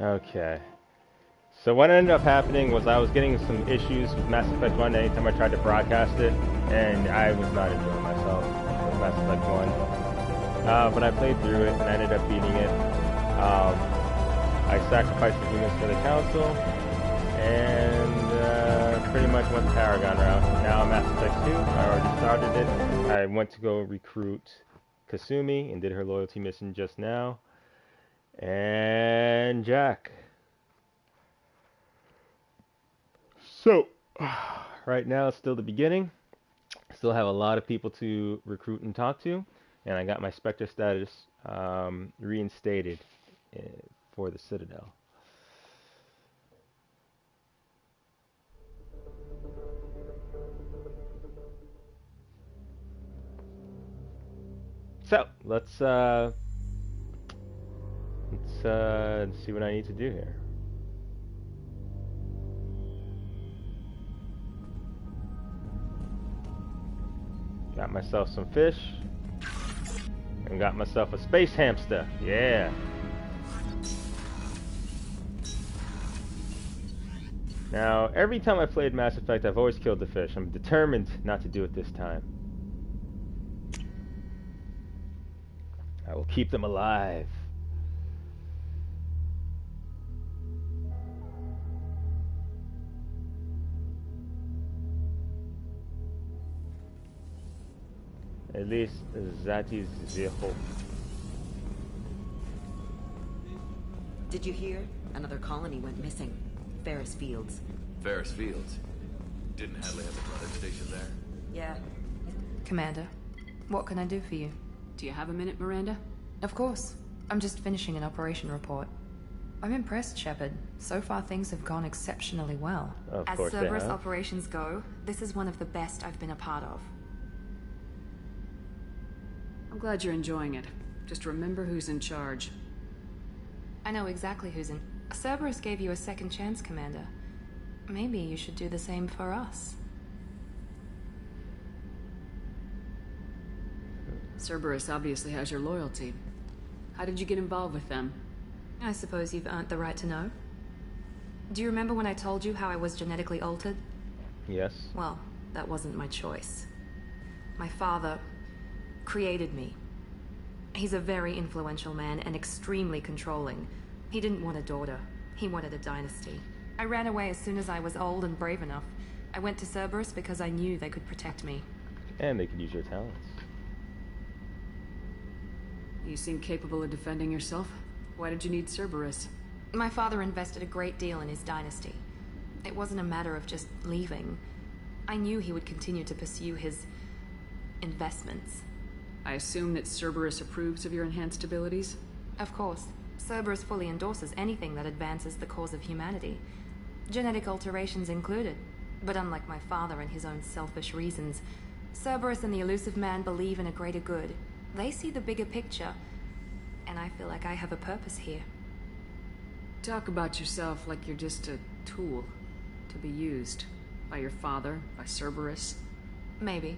Okay. So what ended up happening was I was getting some issues with Mass Effect 1 anytime I tried to broadcast it, and I was not enjoying myself with Mass Effect 1. But I played through it and I ended up beating it. Um, I sacrificed the humans for the council, and pretty much went the Paragon route. Now Mass Effect 2, I already started it. I went to go recruit Kasumi and did her loyalty mission just now. And Jack. So, right now it's still the beginning. Still have a lot of people to recruit and talk to, and I got my Spectre status reinstated uh, for the Citadel. So let's see what I need to do here. Got myself some fish, and got myself a space hamster. Yeah. Now, every time I played Mass Effect, I've always killed the fish. I'm determined not to do it this time. I will keep them alive. At least that is the hope. Did you hear? Another colony went missing. Ferris Fields. Ferris Fields? Didn't Hadley have a brother stationed there? Yeah. Commander, what can I do for you? Do you have a minute, Miranda? Of course. I'm just finishing an operation report. I'm impressed, Shepard. So far things have gone exceptionally well. Of As course they Cerberus have. operations go, this is one of the best I've been a part of. I'm glad you're enjoying it. Just remember who's in charge. I know exactly who's in. Cerberus gave you a second chance, Commander. Maybe you should do the same for us. Cerberus obviously has your loyalty. How did you get involved with them? I suppose you've earned the right to know. Do you remember when I told you how I was genetically altered? Yes. Well, that wasn't my choice. My father created me. He's a very influential man and extremely controlling. He didn't want a daughter. He wanted a dynasty. I ran away as soon as I was old and brave enough. I went to Cerberus because I knew they could protect me. And they could use your talents. You seem capable of defending yourself. Why did you need Cerberus? My father invested a great deal in his dynasty. It wasn't a matter of just leaving. I knew he would continue to pursue his investments. I assume that Cerberus approves of your enhanced abilities? Of course, Cerberus fully endorses anything that advances the cause of humanity. Genetic alterations included. But unlike my father and his own selfish reasons, Cerberus and the Elusive Man believe in a greater good. They see the bigger picture, and I feel like I have a purpose here. Talk about yourself like you're just a tool to be used by your father, by Cerberus. Maybe.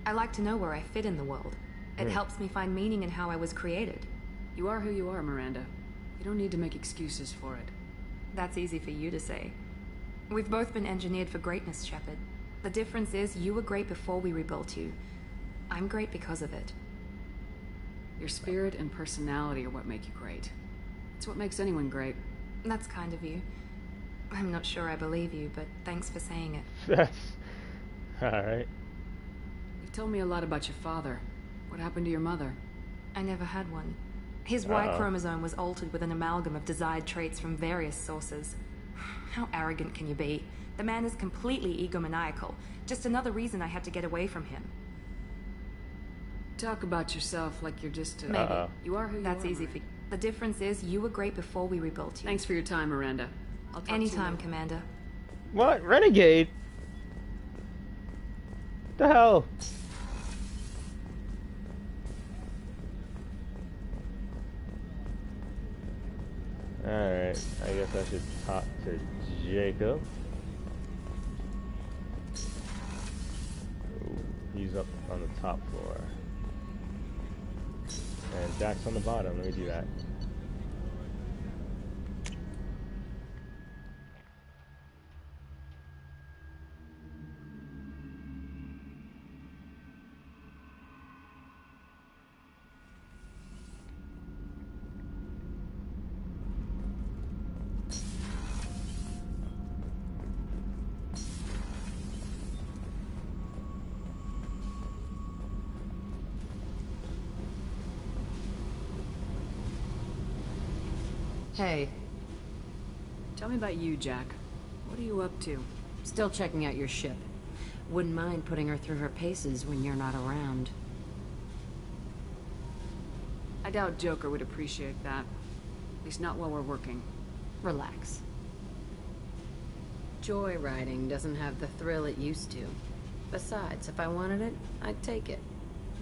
I like to know where I fit in the world. It helps me find meaning in how I was created. You are who you are, Miranda. You don't need to make excuses for it. That's easy for you to say. We've both been engineered for greatness, Shepard. The difference is you were great before we rebuilt you. I'm great because of it. Your spirit and personality are what make you great. It's what makes anyone great. That's kind of you. I'm not sure I believe you, but thanks for saying it. That's alright. You've told me a lot about your father. What happened to your mother? I never had one. His Y chromosome was altered with an amalgam of desired traits from various sources. How arrogant can you be? The man is completely egomaniacal. Just another reason I had to get away from him. Talk about yourself like you're just a... Maybe. You are who you are. That's easy for you. The difference is you were great before we rebuilt you. Thanks for your time, Miranda. I'll talk Anytime, to you later. Commander. What? Renegade? The hell? Alright, I guess I should talk to Jacob. Ooh, he's up on the top floor. And Jack's on the bottom, let me do that. Hey, Tell me about you, Jack. What are you up to? still checking out your ship. Wouldn't mind putting her through her paces when you're not around. I doubt Joker would appreciate that. At least not while we're working. Relax. Joyriding doesn't have the thrill it used to. Besides, if I wanted it, I'd take it.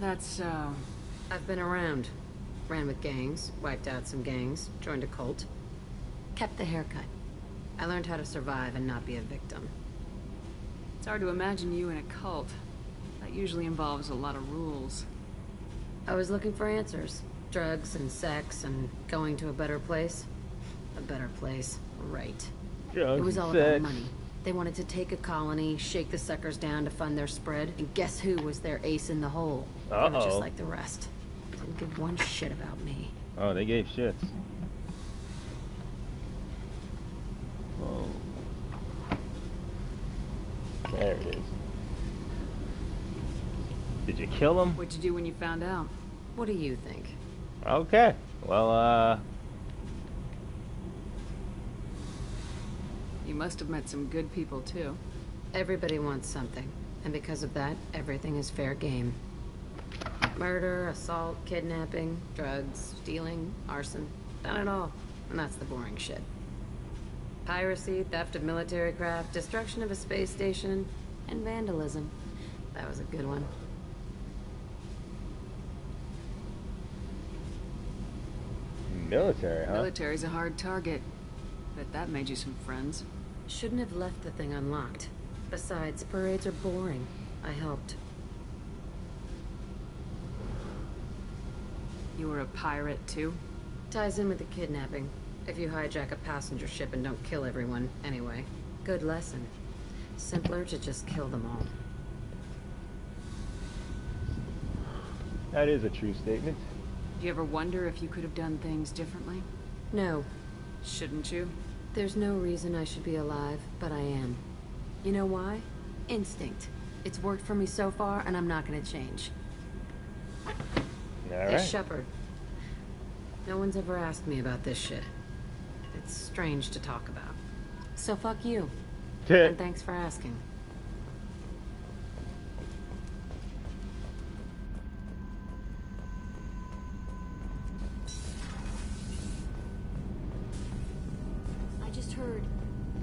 That's, I've been around. Ran with gangs, wiped out some gangs, joined a cult. Kept the haircut. I learned how to survive and not be a victim. it's hard to imagine you in a cult. That usually involves a lot of rules. I was looking for answers. Drugs and sex and going to a better place. A better place, right. Drugs It was and all sex. about money. They wanted to take a colony, shake the suckers down to fund their spread, and guess who was their ace in the hole? They were just Uh-oh. like the rest. Didn't give one shit about me. Oh, they gave shits. Oh. There it is. Did you kill him? What'd you do when you found out? What do you think? Okay. Well, You must have met some good people, too. Everybody wants something, and because of that, everything is fair game. Murder, assault, kidnapping, drugs, stealing, arson, done it all. And that's the boring shit. Piracy, theft of military craft, destruction of a space station, and vandalism. That was a good one. military, huh? Military's a hard target. Bet that made you some friends. Shouldn't have left the thing unlocked. Besides, parades are boring. I helped. You were a pirate, too? Ties in with the kidnapping. If you hijack a passenger ship and don't kill everyone, anyway. Good lesson. Simpler to just kill them all. That is a true statement. Do you ever wonder if you could have done things differently? No, Shouldn't you? there's no reason I should be alive, but I am. You know why? Instinct. It's worked for me so far, and I'm not gonna change. All Hey, right. Shepard. No one's ever asked me about this shit. It's strange to talk about. So fuck you. And thanks for asking. I just heard.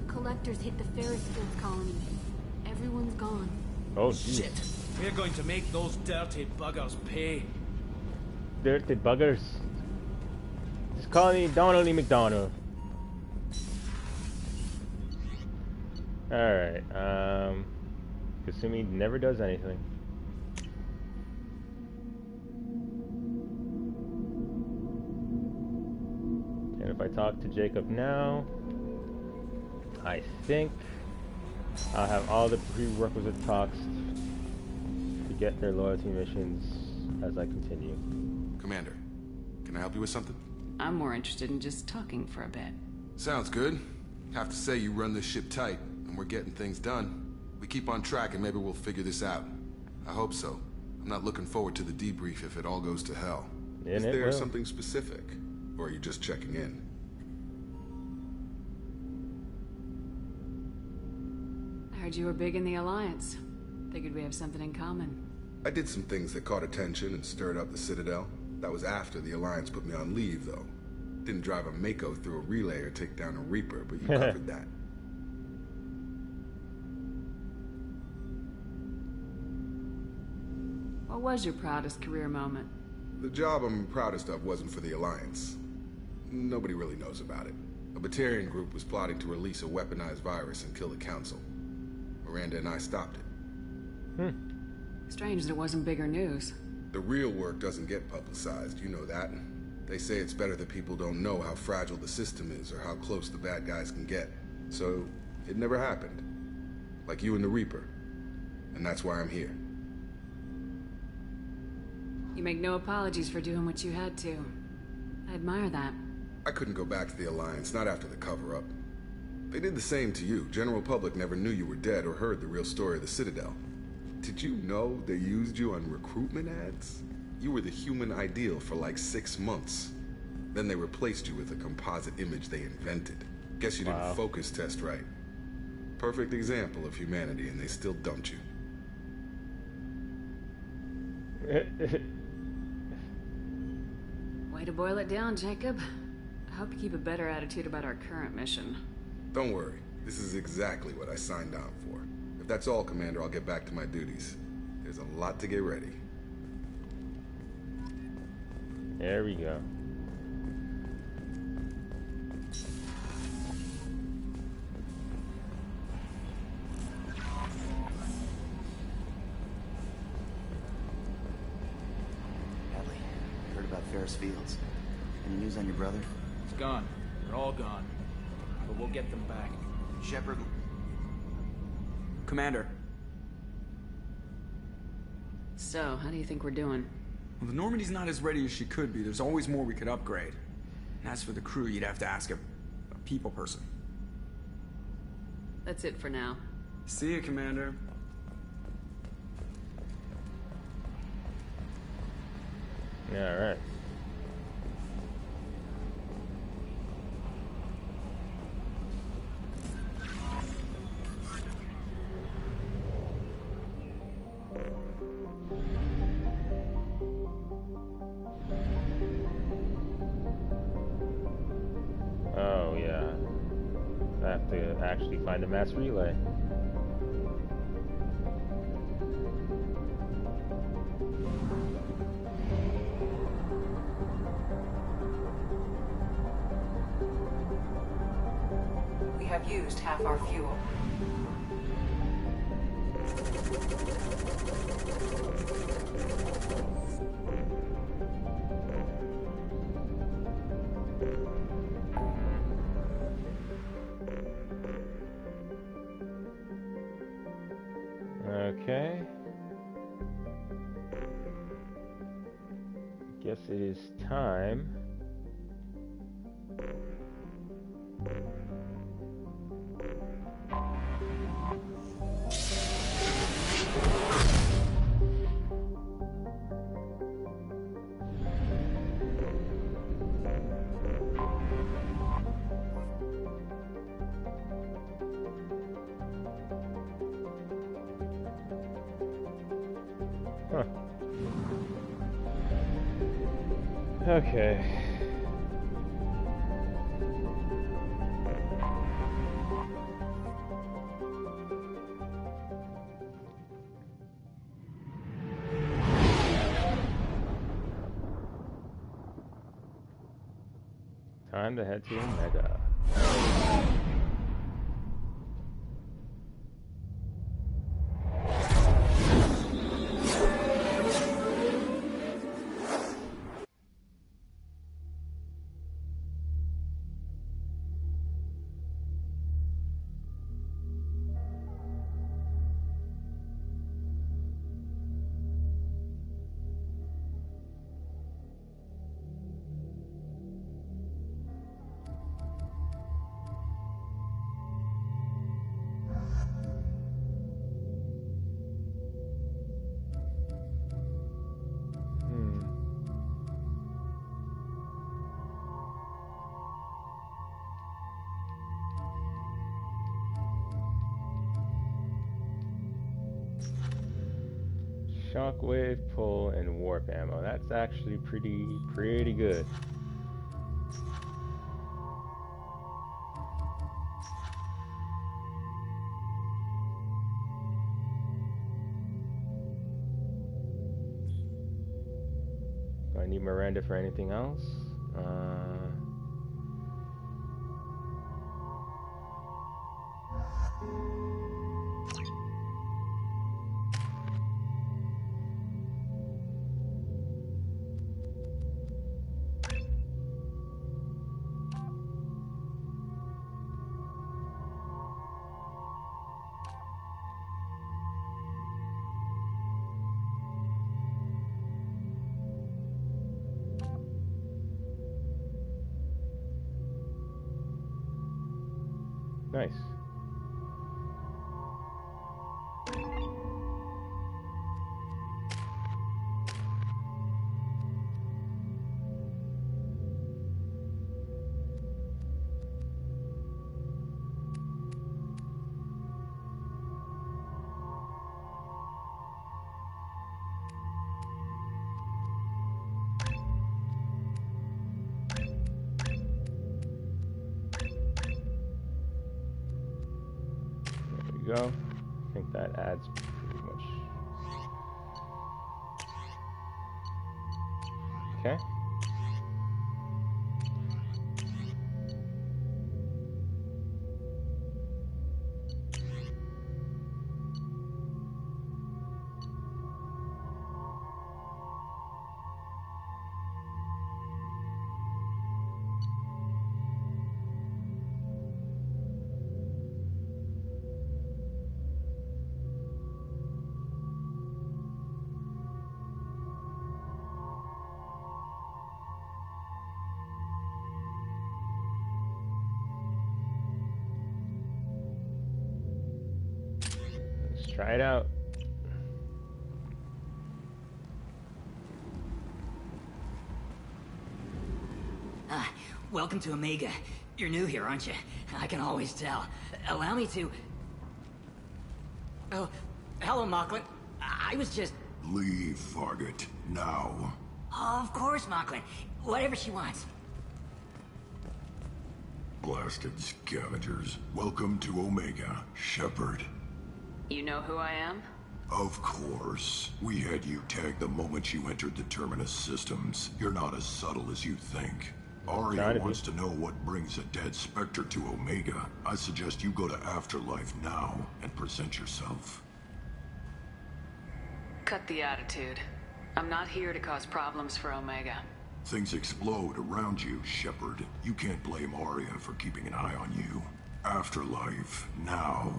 The collectors hit the Ferris Field colony. Everyone's gone. Oh, geez. Shit. We're going to make those dirty buggers pay. Dirty buggers. Just call me Donald E. McDonald. Alright, Kasumi never does anything. And if I talk to Jacob now, I think I'll have all the prerequisite talks to get their loyalty missions as I continue. Commander, can I help you with something? I'm more interested in just talking for a bit. Sounds good. Have to say you run this ship tight, and we're getting things done. We keep on track and maybe we'll figure this out. I hope so. I'm not looking forward to the debrief if it all goes to hell. And Is it there will. something specific? Or are you just checking in? I heard you were big in the Alliance. Figured we have something in common. I did some things that caught attention and stirred up the Citadel. That was after the Alliance put me on leave, though. Didn't drive a Mako through a relay or take down a Reaper, but you covered that. What was your proudest career moment? The job I'm proudest of wasn't for the Alliance. Nobody really knows about it. A Batarian group was plotting to release a weaponized virus and kill the Council. Miranda and I stopped it. Strange that it wasn't bigger news. The real work doesn't get publicized, you know that. They say it's better that people don't know how fragile the system is or how close the bad guys can get. So, it never happened. Like you and the Reaper. And that's why I'm here. You make no apologies for doing what you had to. I admire that. I couldn't go back to the Alliance, not after the cover-up. They did the same to you. General public never knew you were dead or heard the real story of the Citadel. Did you know they used you on recruitment ads? You were the human ideal for like 6 months. Then they replaced you with a composite image they invented. Guess you didn't focus test right. Perfect example of humanity, and they still dumped you. Way to boil it down, Jacob. I hope you keep a better attitude about our current mission. Don't worry. This is exactly what I signed on for. If that's all, Commander, I'll get back to my duties. There's a lot to get ready. There we go. Hadley, I heard about Ferris Fields. Any news on your brother? He's gone. They're all gone. But we'll get them back. Shepard... Commander. So, how do you think we're doing? Well, the Normandy's not as ready as she could be. There's always more we could upgrade. And as for the crew, you'd have to ask a people person. That's it for now. See you, Commander. Yeah, all right. Oh, yeah. I have to actually find the mass relay. We have used half our fuel. Okay. Guess it is time. Huh. Okay. Time to head to Omega. Shockwave, pull, and warp ammo. That's actually pretty good. Do I need Miranda for anything else? Nice. you go. I think that adds pretty much. Okay. Let's try it out. Welcome to Omega. You're new here, aren't you? I can always tell. Allow me to... Oh, hello, Mocklin. I was just... Leave, Fargate. Now. Of course, Mocklin. Whatever she wants. Blasted scavengers. Welcome to Omega, Shepard. You know who I am? Of course. We had you tagged the moment you entered the Terminus systems. You're not as subtle as you think. Arya wants to know what brings a dead Spectre to Omega. I suggest you go to Afterlife now and present yourself. Cut the attitude. I'm not here to cause problems for Omega. Things explode around you, Shepard. You can't blame Arya for keeping an eye on you. Afterlife, now.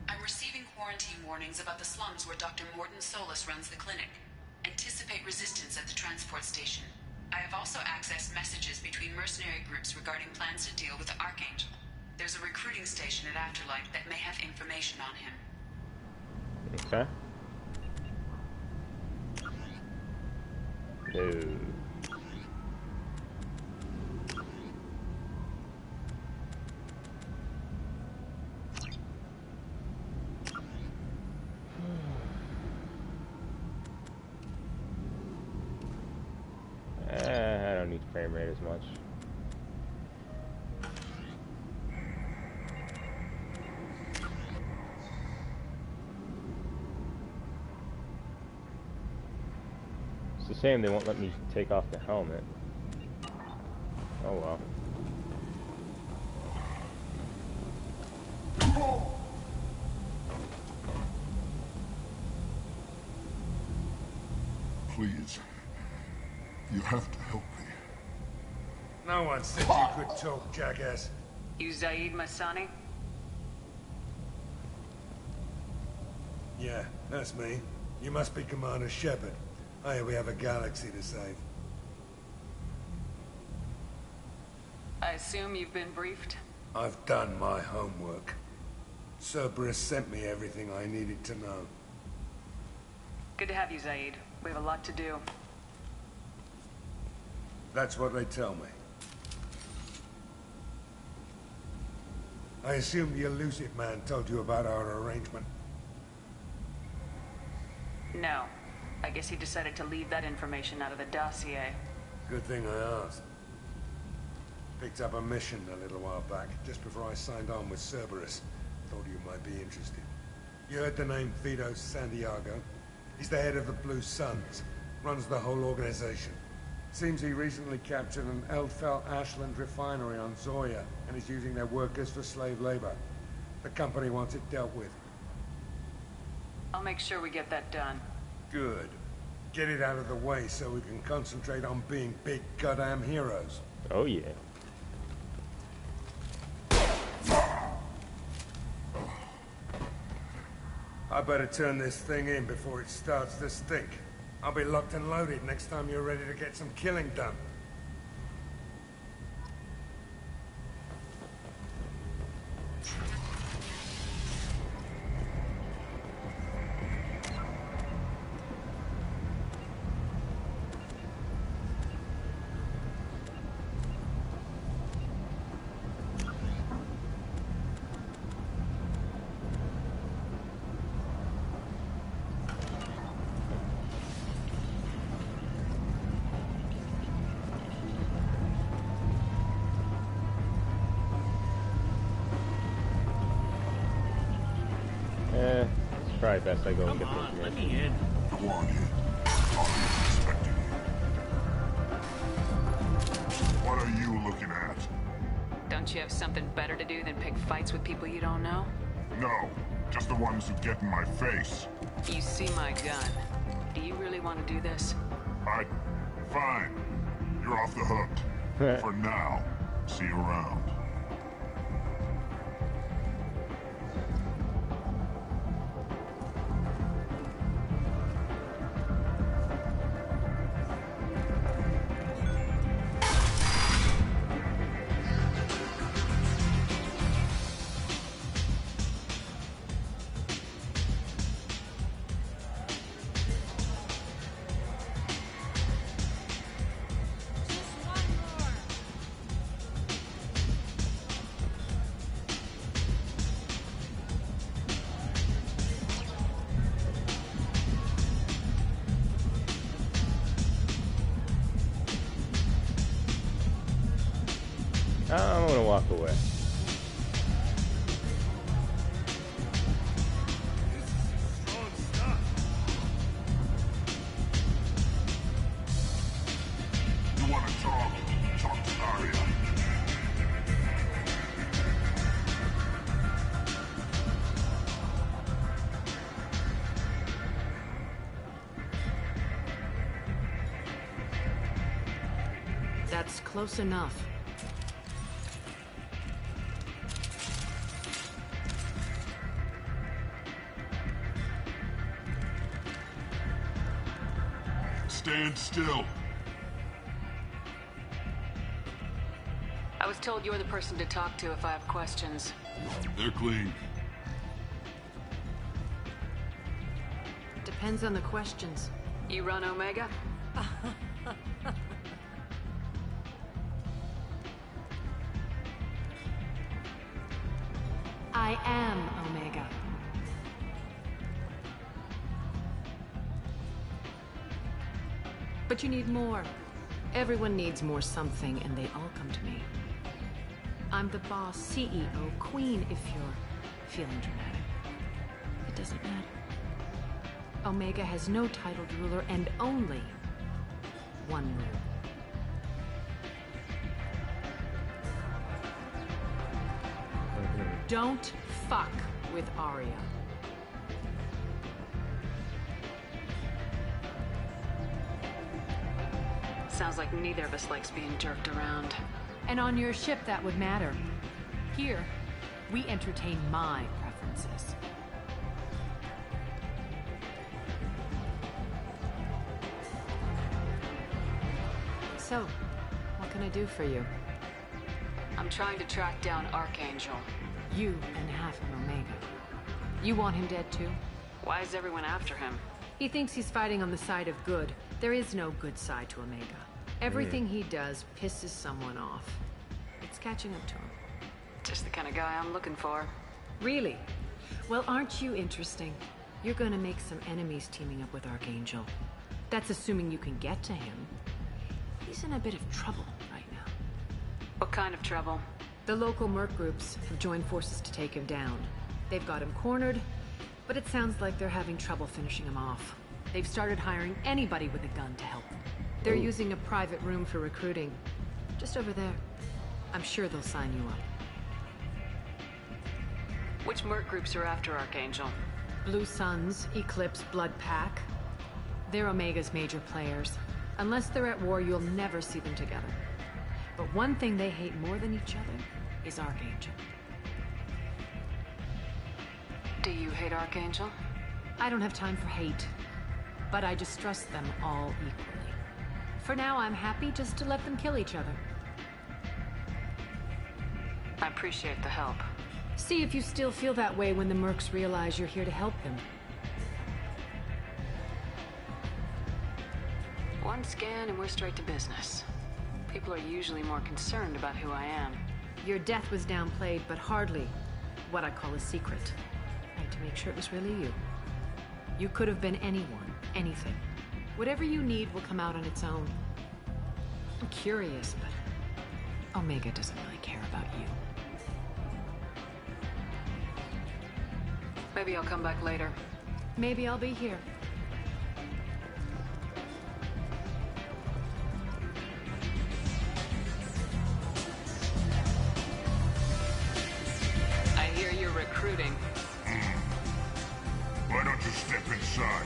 I'm receiving quarantine warnings about the slums where Dr. Morton Solus runs the clinic. Anticipate resistance at the transport station. I have also accessed messages between mercenary groups regarding plans to deal with the Archangel. There's a recruiting station at Afterlife that may have information on him. Okay. No. I don't need frame rate as much. It's a shame they won't let me take off the helmet. Oh well. Please. You have to help me. No one said you could talk, jackass. You Zaid Masani? Yeah, that's me. You must be Commander Shepard. Hey, we have a galaxy to save. I assume you've been briefed? I've done my homework. Cerberus sent me everything I needed to know. Good to have you, Zaid. We have a lot to do. That's what they tell me. I assume the elusive man told you about our arrangement. No. I guess he decided to leave that information out of the dossier. Good thing I asked. Picked up a mission a little while back, just before I signed on with Cerberus. Thought you might be interested. You heard the name Vito Santiago? He's the head of the Blue Suns. Runs the whole organization. Seems he recently captured an Eldfell Ashland refinery on Zoya and is using their workers for slave labor. The company wants it dealt with. I'll make sure we get that done. Good. Get it out of the way so we can concentrate on being big goddamn heroes. Oh yeah. I better turn this thing in before it starts to stink. I'll be locked and loaded next time you're ready to get some killing done. probably best I go and get the Let information. me in. Go on in. Aria's expecting you. What are you looking at? Don't you have something better to do than pick fights with people you don't know? No, just the ones who get in my face. You see my gun. Do you really want to do this? Fine. You're off the hook. For now. See you around. I'm gonna walk away. You want to talk? Talk to Aria. That's close enough. Stand still. I was told you're the person to talk to if I have questions. They're clean. Depends on the questions. You run Omega? I am Omega. But you need more. Everyone needs more something, and they all come to me. I'm the boss, CEO, queen, if you're feeling dramatic. It doesn't matter. Omega has no titled ruler and only one rule. Don't fuck with Aria. Sounds like neither of us likes being jerked around. And on your ship, that would matter. Here, we entertain my preferences. So, what can I do for you? I'm trying to track down Archangel. You and half of Omega. You want him dead too? Why is everyone after him? He thinks he's fighting on the side of good. There is no good side to Omega. Everything he does pisses someone off. It's catching up to him. Just the kind of guy I'm looking for. Really? Well, aren't you interesting? You're gonna make some enemies teaming up with Archangel. That's assuming you can get to him. He's in a bit of trouble right now. What kind of trouble? The local merc groups have joined forces to take him down. They've got him cornered, but it sounds like they're having trouble finishing him off. They've started hiring anybody with a gun to help them. They're using a private room for recruiting. Just over there. I'm sure they'll sign you up. Which merc groups are after Archangel? Blue Suns, Eclipse, Blood Pack. They're Omega's major players. Unless they're at war, you'll never see them together. But one thing they hate more than each other is Archangel. Do you hate Archangel? I don't have time for hate, but I distrust them all equally. For now, I'm happy just to let them kill each other. I appreciate the help. See if you still feel that way when the mercs realize you're here to help him. One scan and we're straight to business. People are usually more concerned about who I am. Your death was downplayed, but hardly what I call a secret. I had to make sure it was really you. You could have been anyone, anything. Whatever you need will come out on its own. I'm curious, but Omega doesn't really care about you. Maybe I'll come back later. Maybe I'll be here. I hear you're recruiting. Why don't you step inside?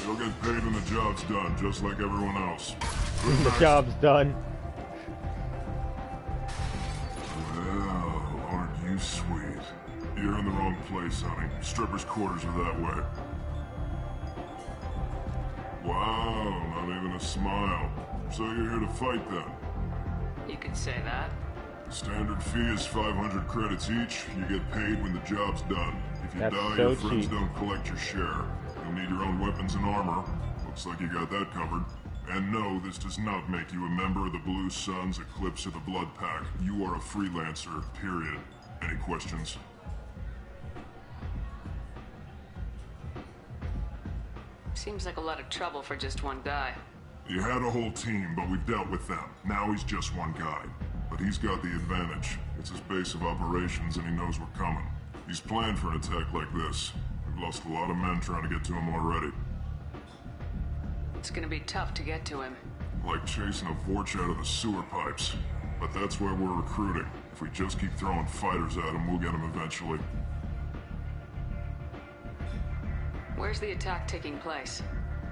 You'll get paid when the job's done, just like everyone else. The job's done. Well, aren't you sweet? You're in the wrong place, honey. Strippers' quarters are that way. Wow, not even a smile. So you're here to fight then? You could say that. Standard fee is 500 credits each. You get paid when the job's done. If you That's die, so your friends cheap. don't collect your share. You'll need your own weapons and armor. Looks like you got that covered. And no, this does not make you a member of the Blue Suns, Eclipse, or the Blood Pack. You are a freelancer, period. Any questions? Seems like a lot of trouble for just one guy. You had a whole team, but we've dealt with them. Now he's just one guy. But he's got the advantage. It's his base of operations and he knows we're coming. He's planned for an attack like this. We've lost a lot of men trying to get to him already. It's gonna be tough to get to him. Like chasing a Vorch out of the sewer pipes. But that's why we're recruiting. If we just keep throwing fighters at him, we'll get him eventually. Where's the attack taking place?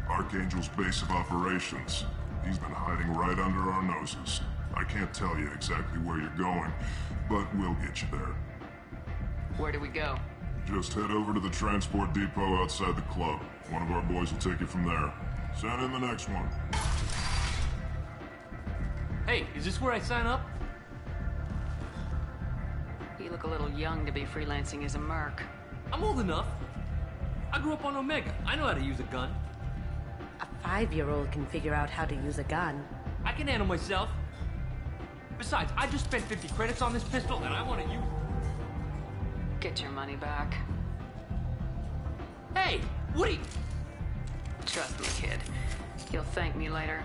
Archangel's base of operations. He's been hiding right under our noses. I can't tell you exactly where you're going, but we'll get you there. Where do we go? Just head over to the transport depot outside the club. One of our boys will take you from there. Send in the next one. Hey, is this where I sign up? You look a little young to be freelancing as a merc. I'm old enough. I grew up on Omega. I know how to use a gun. A 5-year-old can figure out how to use a gun. I can handle myself. Besides, I just spent 50 credits on this pistol and I want to use it. Get your money back. Hey, Woody! Trust me, kid. You'll thank me later.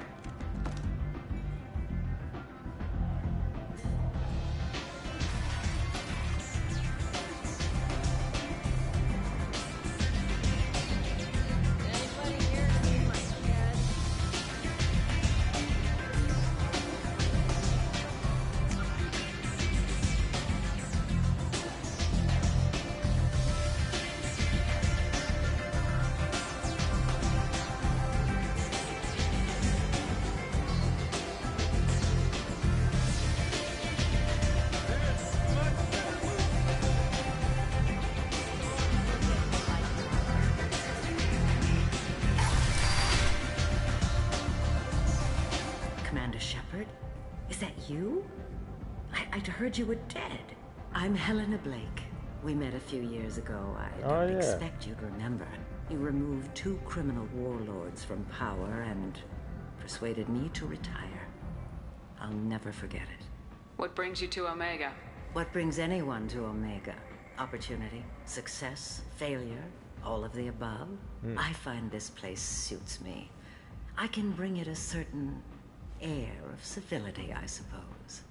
I'd heard you were dead. I'm Helena Blake. We met a few years ago. I Oh, don't yeah. expect you'd remember. You removed 2 criminal warlords from power and persuaded me to retire. I'll never forget it. What brings you to Omega? What brings anyone to Omega? Opportunity, success, failure, all of the above. I find this place suits me. I can bring it a certain air of civility, I suppose.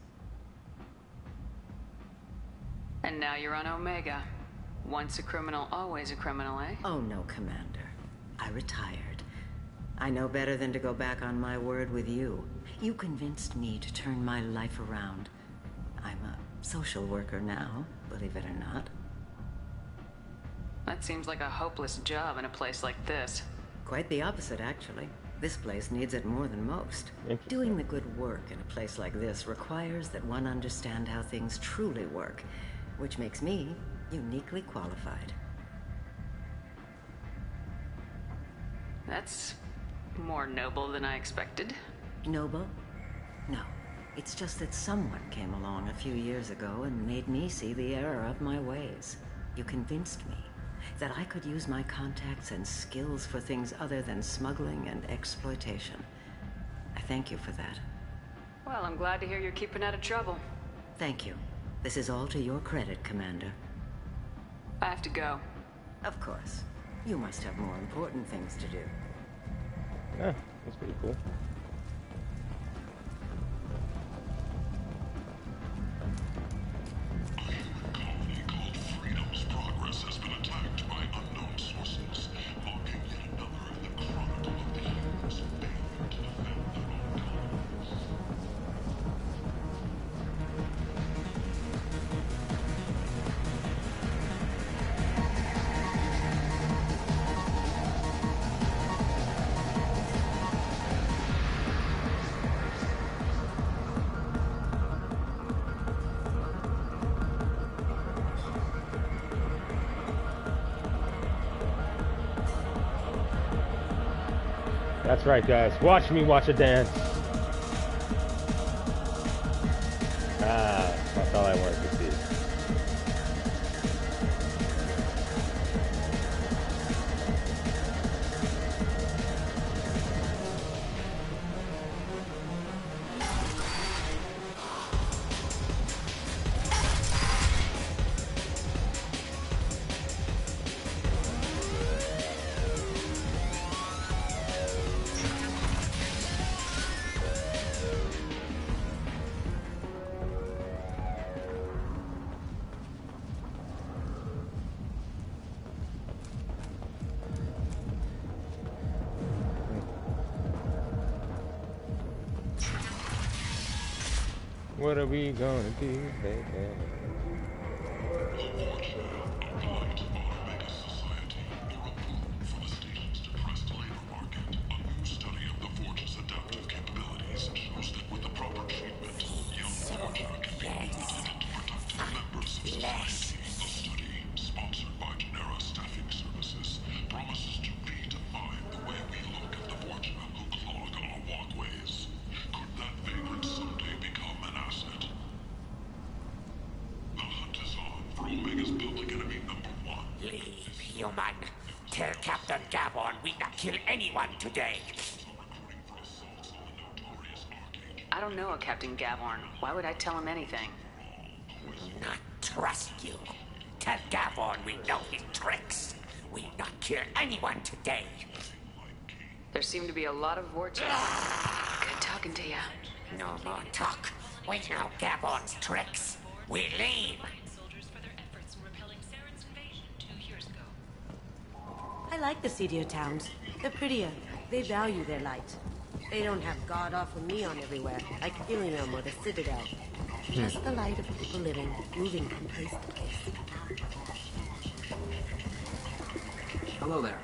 And now you're on Omega. Once a criminal, always a criminal, eh? Oh no, Commander. I retired. I know better than to go back on my word with you. You convinced me to turn my life around. I'm a social worker now, believe it or not. That seems like a hopeless job in a place like this. Quite the opposite, actually. This place needs it more than most. Doing the good work in a place like this requires that one understand how things truly work, which makes me uniquely qualified. That's more noble than I expected. Noble? No. It's just that someone came along a few years ago and made me see the error of my ways. You convinced me that I could use my contacts and skills for things other than smuggling and exploitation. I thank you for that. Well, I'm glad to hear you're keeping out of trouble. Thank you. This is all to your credit, Commander. I have to go. Of course. You must have more important things to do. Yeah, that's pretty cool. Progress has been attacked by unknown sources. That's right, guys. Watch me watch a dance. That's all I wanted to see. What are we gonna do, baby? Human, tell Captain Gavon we not kill anyone today. I don't know a Captain Gavorn. Why would I tell him anything? Not trust you. Tell Gavon we know his tricks. We not kill anyone today. There seem to be a lot of vortex. Good talking to you. No more talk. We know Gavon's tricks. We leave. I like the seedier towns. They're prettier. They value their light. They don't have god-awful neon everywhere, like Ilium or the Citadel. Just the light of people living, moving from place to place. Hello there.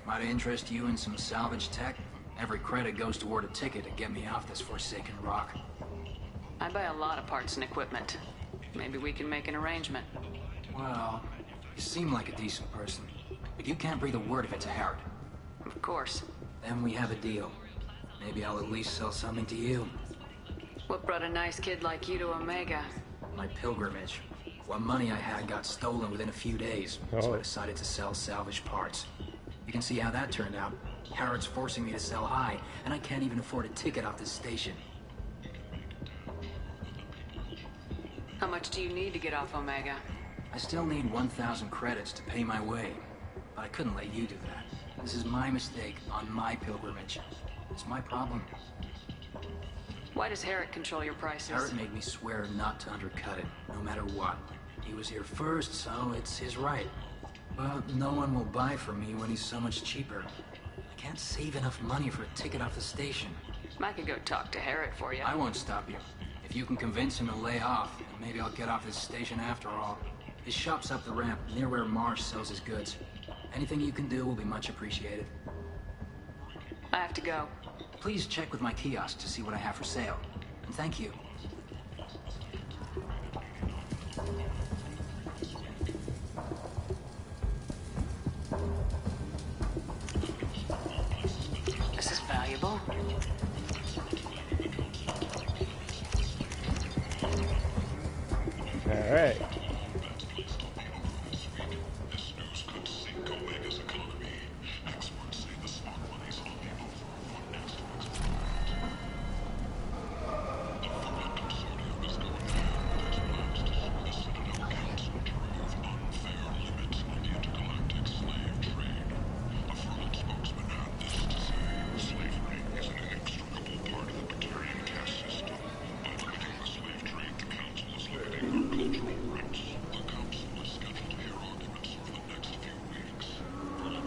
Might I interest you in some salvage tech? Every credit goes toward a ticket to get me off this forsaken rock. I buy a lot of parts and equipment. Maybe we can make an arrangement. Well, you seem like a decent person. But you can't breathe a word of it to Harrod. Of course. Then we have a deal. Maybe I'll at least sell something to you. What brought a nice kid like you to Omega? My pilgrimage. What money I had got stolen within a few days, so I decided to sell salvage parts. You can see how that turned out. Harrod's forcing me to sell high, and I can't even afford a ticket off this station. How much do you need to get off Omega? I still need 1,000 credits to pay my way. But I couldn't let you do that. This is my mistake on my pilgrimage. It's my problem. Why does Harrod control your prices? Harrod made me swear not to undercut it, no matter what. He was here first, so it's his right. But no one will buy from me when he's so much cheaper. I can't save enough money for a ticket off the station. I could go talk to Harrod for you. I won't stop you. If you can convince him to lay off, then maybe I'll get off this station after all. His shop's up the ramp, near where Marsh sells his goods. Anything you can do will be much appreciated. I have to go. Please check with my kiosk to see what I have for sale. And thank you. This is valuable. All right.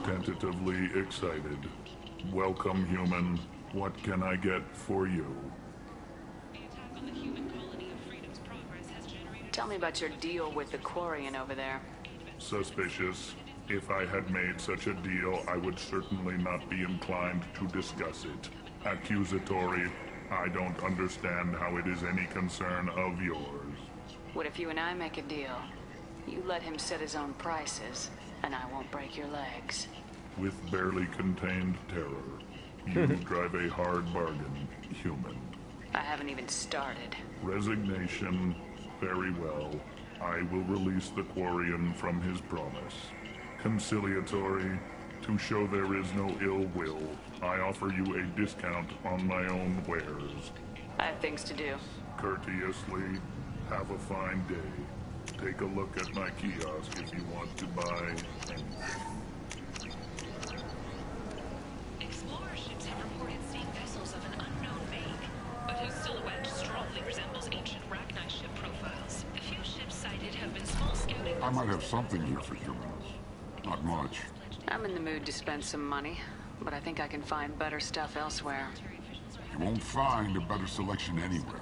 Tentatively excited. Welcome, human. What can I get for you? Tell me about your deal with the Quarian over there. Suspicious. If I had made such a deal, I would certainly not be inclined to discuss it. Accusatory. I don't understand how it is any concern of yours. What if you and I make a deal? You let him set his own prices, and I won't break your legs. With barely contained terror. You drive a hard bargain, human. I haven't even started. Resignation. Very well. I will release the Quarian from his promise. Conciliatory. To show there is no ill will, I offer you a discount on my own wares. I have things to do. Courteously, have a fine day. Take a look at my kiosk if you want to buy anything. Explorer ships have reported seeing vessels of an unknown make, but whose silhouette strongly resembles ancient Rachni ship profiles. The few ships sighted have been small scouting vessels. I might have something here for humans. Not much. I'm in the mood to spend some money, but I think I can find better stuff elsewhere. You won't find a better selection anywhere.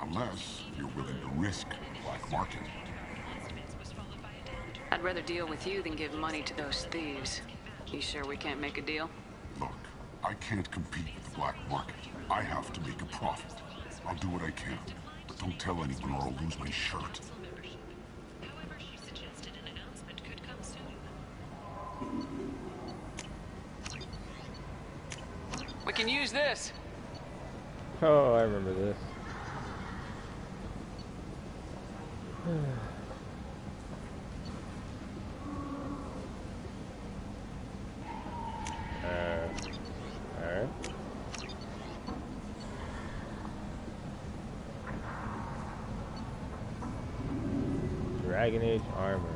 Unless you're willing to risk black market. I'd rather deal with you than give money to those thieves. You sure we can't make a deal? Look, I can't compete with the black market. I have to make a profit. I'll do what I can, but don't tell anyone or I'll lose my shirt. However, she suggested an announcement could come soon. We can use this. Oh, I remember this. Alright. Dragon Age armor.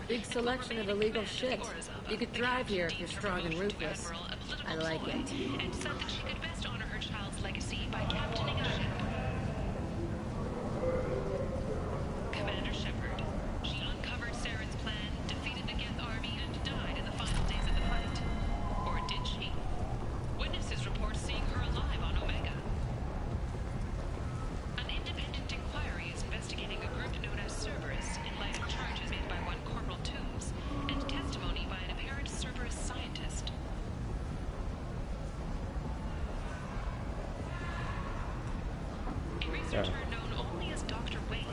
Big selection of illegal shit. You could thrive here if you're strong and ruthless. I like it. And said that she could best honor her child's legacy by captaining a ship. Commander Shepard. She uncovered Saren's plan, defeated the Geth army, and died in the final days of the fight. Or did she? Witnesses report seeing her alive on Omega. An independent inquiry is investigating a group known as Cerberus in light of charges made by one Corporal Toombs and testimony by an apparent Cerberus scientist. A researcher known only as Dr. Wayne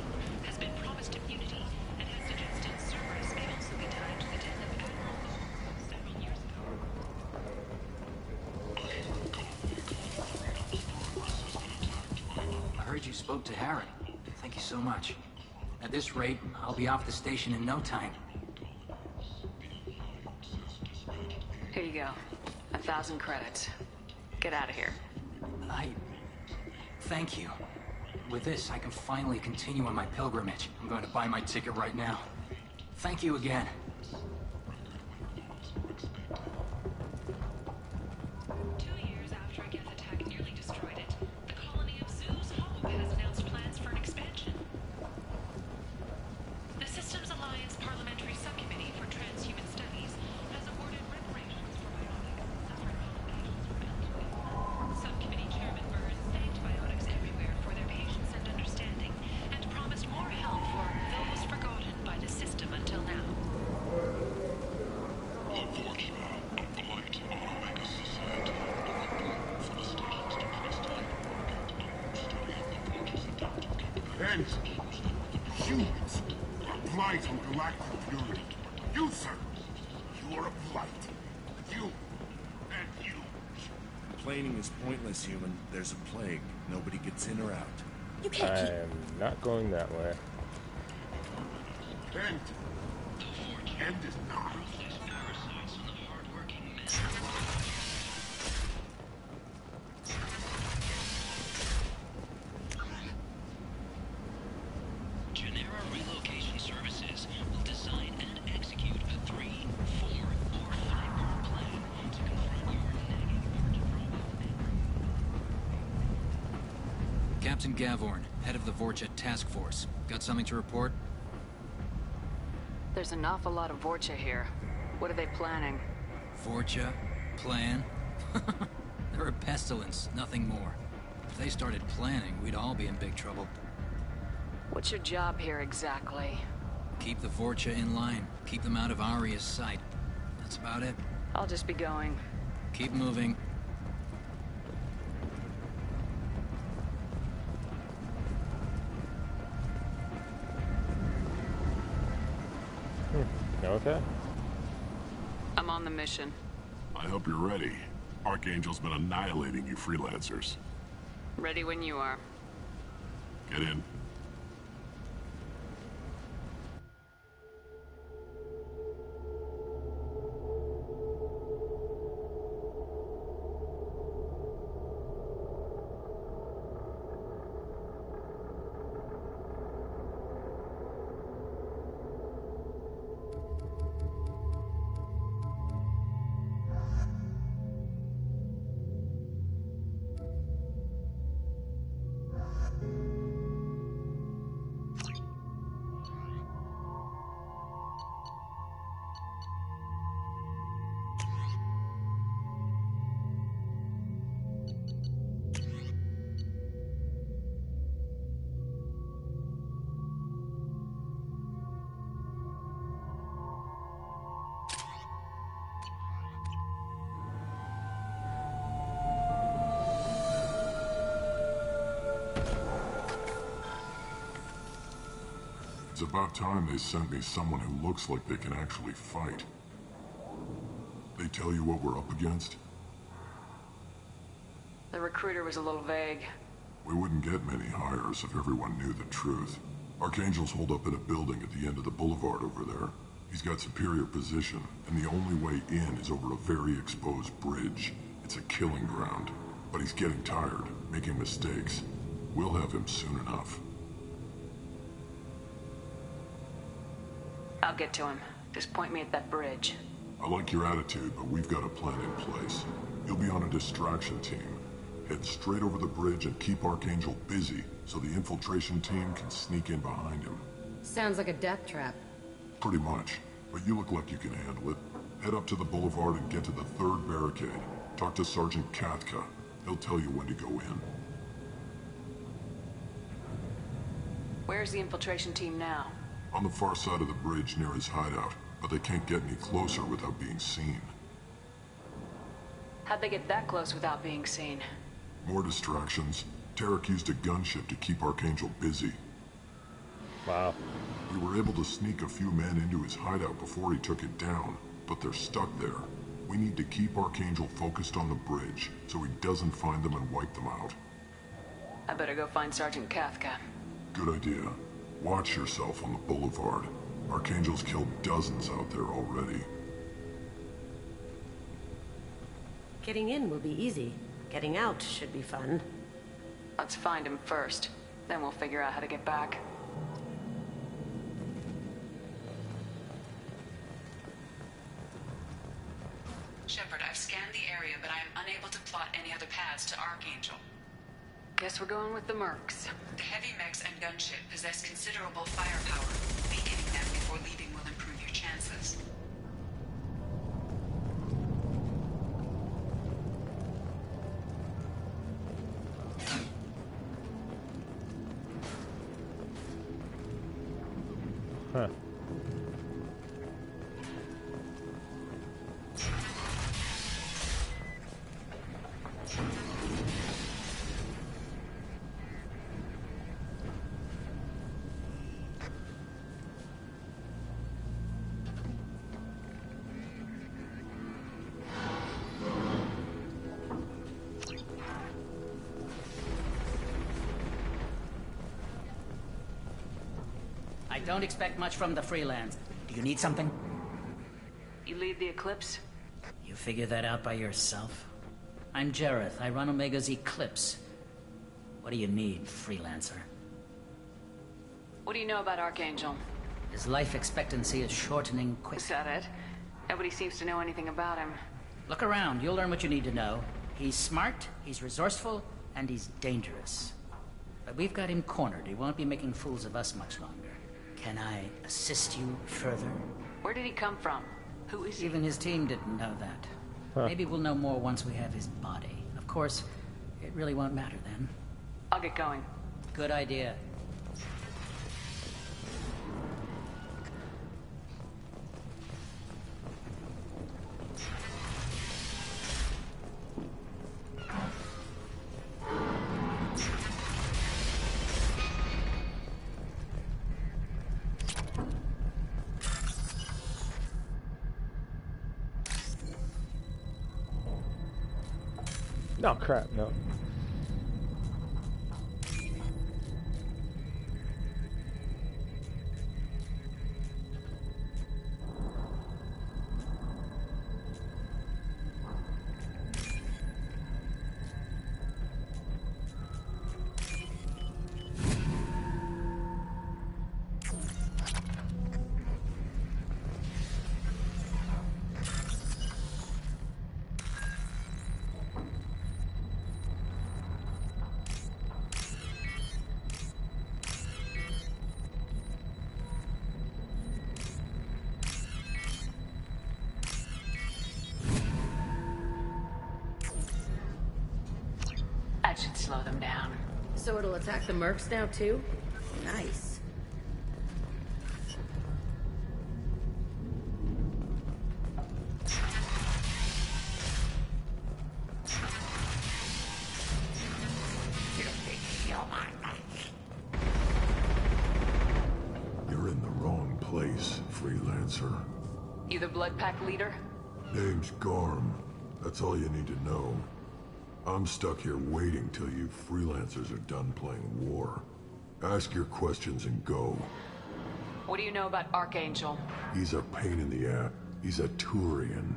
has been promised immunity and has suggested Cerberus may also be tied to the death of Admiral Thor several years ago. I heard you spoke to Harry. Thank you so much. At this rate, I'll be off the station in no time. Here you go. 1,000 credits. Get out of here. Thank you. With this, I can finally continue on my pilgrimage. I'm going to buy my ticket right now. Thank you again. Humans are blight on galactic fury. You, sir, you are a blight. You and you. Complaining is pointless, human. There's a plague. Nobody gets in or out. You can't I am not going that way. End. End is not. Captain Gavorn, head of the Vorcha task force. Got something to report? There's an awful lot of Vorcha here. What are they planning? Vorcha? Plan? They're a pestilence, nothing more. If they started planning, we'd all be in big trouble. What's your job here exactly? Keep the Vorcha in line. Keep them out of Aria's sight. That's about it. I'll just be going. Keep moving. Okay. I'm on the mission. I hope you're ready. Archangel's been annihilating you freelancers. Ready when you are. Get in. It's about time they sent me someone who looks like they can actually fight. They tell you what we're up against? The recruiter was a little vague. We wouldn't get many hires if everyone knew the truth. Archangel's holed up in a building at the end of the boulevard over there. He's got superior position, and the only way in is over a very exposed bridge. It's a killing ground. But he's getting tired, making mistakes. We'll have him soon enough. I'll get to him. Just point me at that bridge. I like your attitude, but we've got a plan in place. You'll be on a distraction team. Head straight over the bridge and keep Archangel busy, so the infiltration team can sneak in behind him. Sounds like a death trap. Pretty much, but you look like you can handle it. Head up to the boulevard and get to the third barricade. Talk to Sergeant Katka. He'll tell you when to go in. Where's the infiltration team now? On the far side of the bridge near his hideout, but they can't get any closer without being seen. How'd they get that close without being seen? More distractions. Tarek used a gunship to keep Archangel busy. Wow. We were able to sneak a few men into his hideout before he took it down, but they're stuck there. We need to keep Archangel focused on the bridge, so he doesn't find them and wipe them out. I better go find Sergeant Kafka. Good idea. Watch yourself on the boulevard. Archangel's killed dozens out there already. Getting in will be easy. Getting out should be fun. Let's find him first. Then we'll figure out how to get back. Shepard, I've scanned the area, but I am unable to plot any other paths to Archangel. Guess we're going with the mercs. The heavy mechs and gunship possess considerable firepower. Weakening them before leaving will improve your chances. Huh. I don't expect much from the freelance. Do you need something? You lead the Eclipse? You figure that out by yourself? I'm Jareth. I run Omega's Eclipse. What do you need, freelancer? What do you know about Archangel? His life expectancy is shortening quick. Is that it? Nobody seems to know anything about him. Look around. You'll learn what you need to know. He's smart, he's resourceful, and he's dangerous. But we've got him cornered. He won't be making fools of us much longer. Can I assist you further? Where did he come from? Who is he? Even his team didn't know that. Maybe we'll know more once we have his body. Of course, it really won't matter then. I'll get going. Good idea. No, crap, no. That should slow them down. So it'll attack the mercs now too? Nice. You're in the wrong place, freelancer. You the Blood Pack leader? Name's Garm. That's all you need to know. I'm stuck here waiting till you freelancers are done playing war. Ask your questions and go. What do you know about Archangel? He's a pain in the ass. He's a Turian.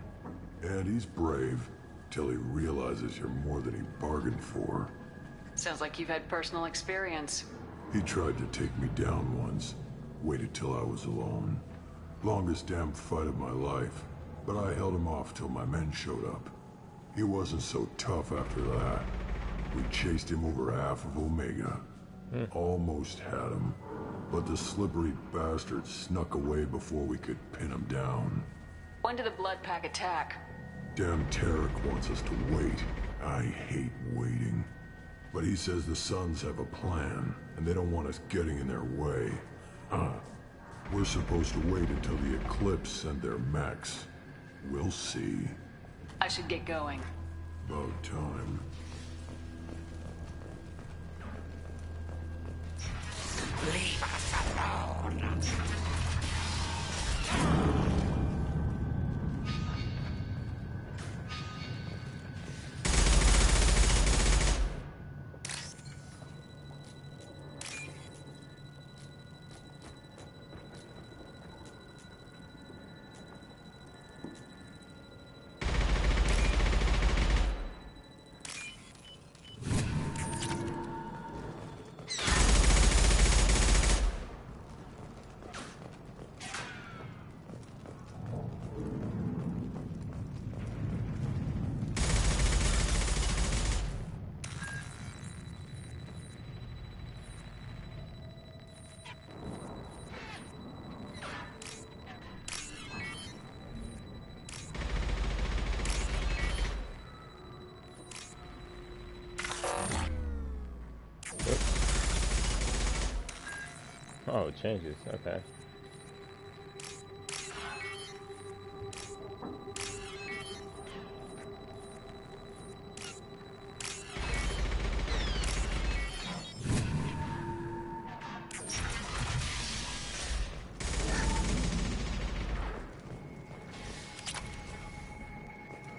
And he's brave, till he realizes you're more than he bargained for. Sounds like you've had personal experience. He tried to take me down once. Waited till I was alone. Longest damn fight of my life. But I held him off till my men showed up. He wasn't so tough after that. We chased him over half of Omega. Almost had him. But the slippery bastard snuck away before we could pin him down. When did the Blood Pack attack? Damn Tarek wants us to wait. I hate waiting. But he says the Suns have a plan, and they don't want us getting in their way. We're supposed to wait until the Eclipse send their mechs. We'll see. I should get going. About time. Leave us alone. Oh, it changes. Okay.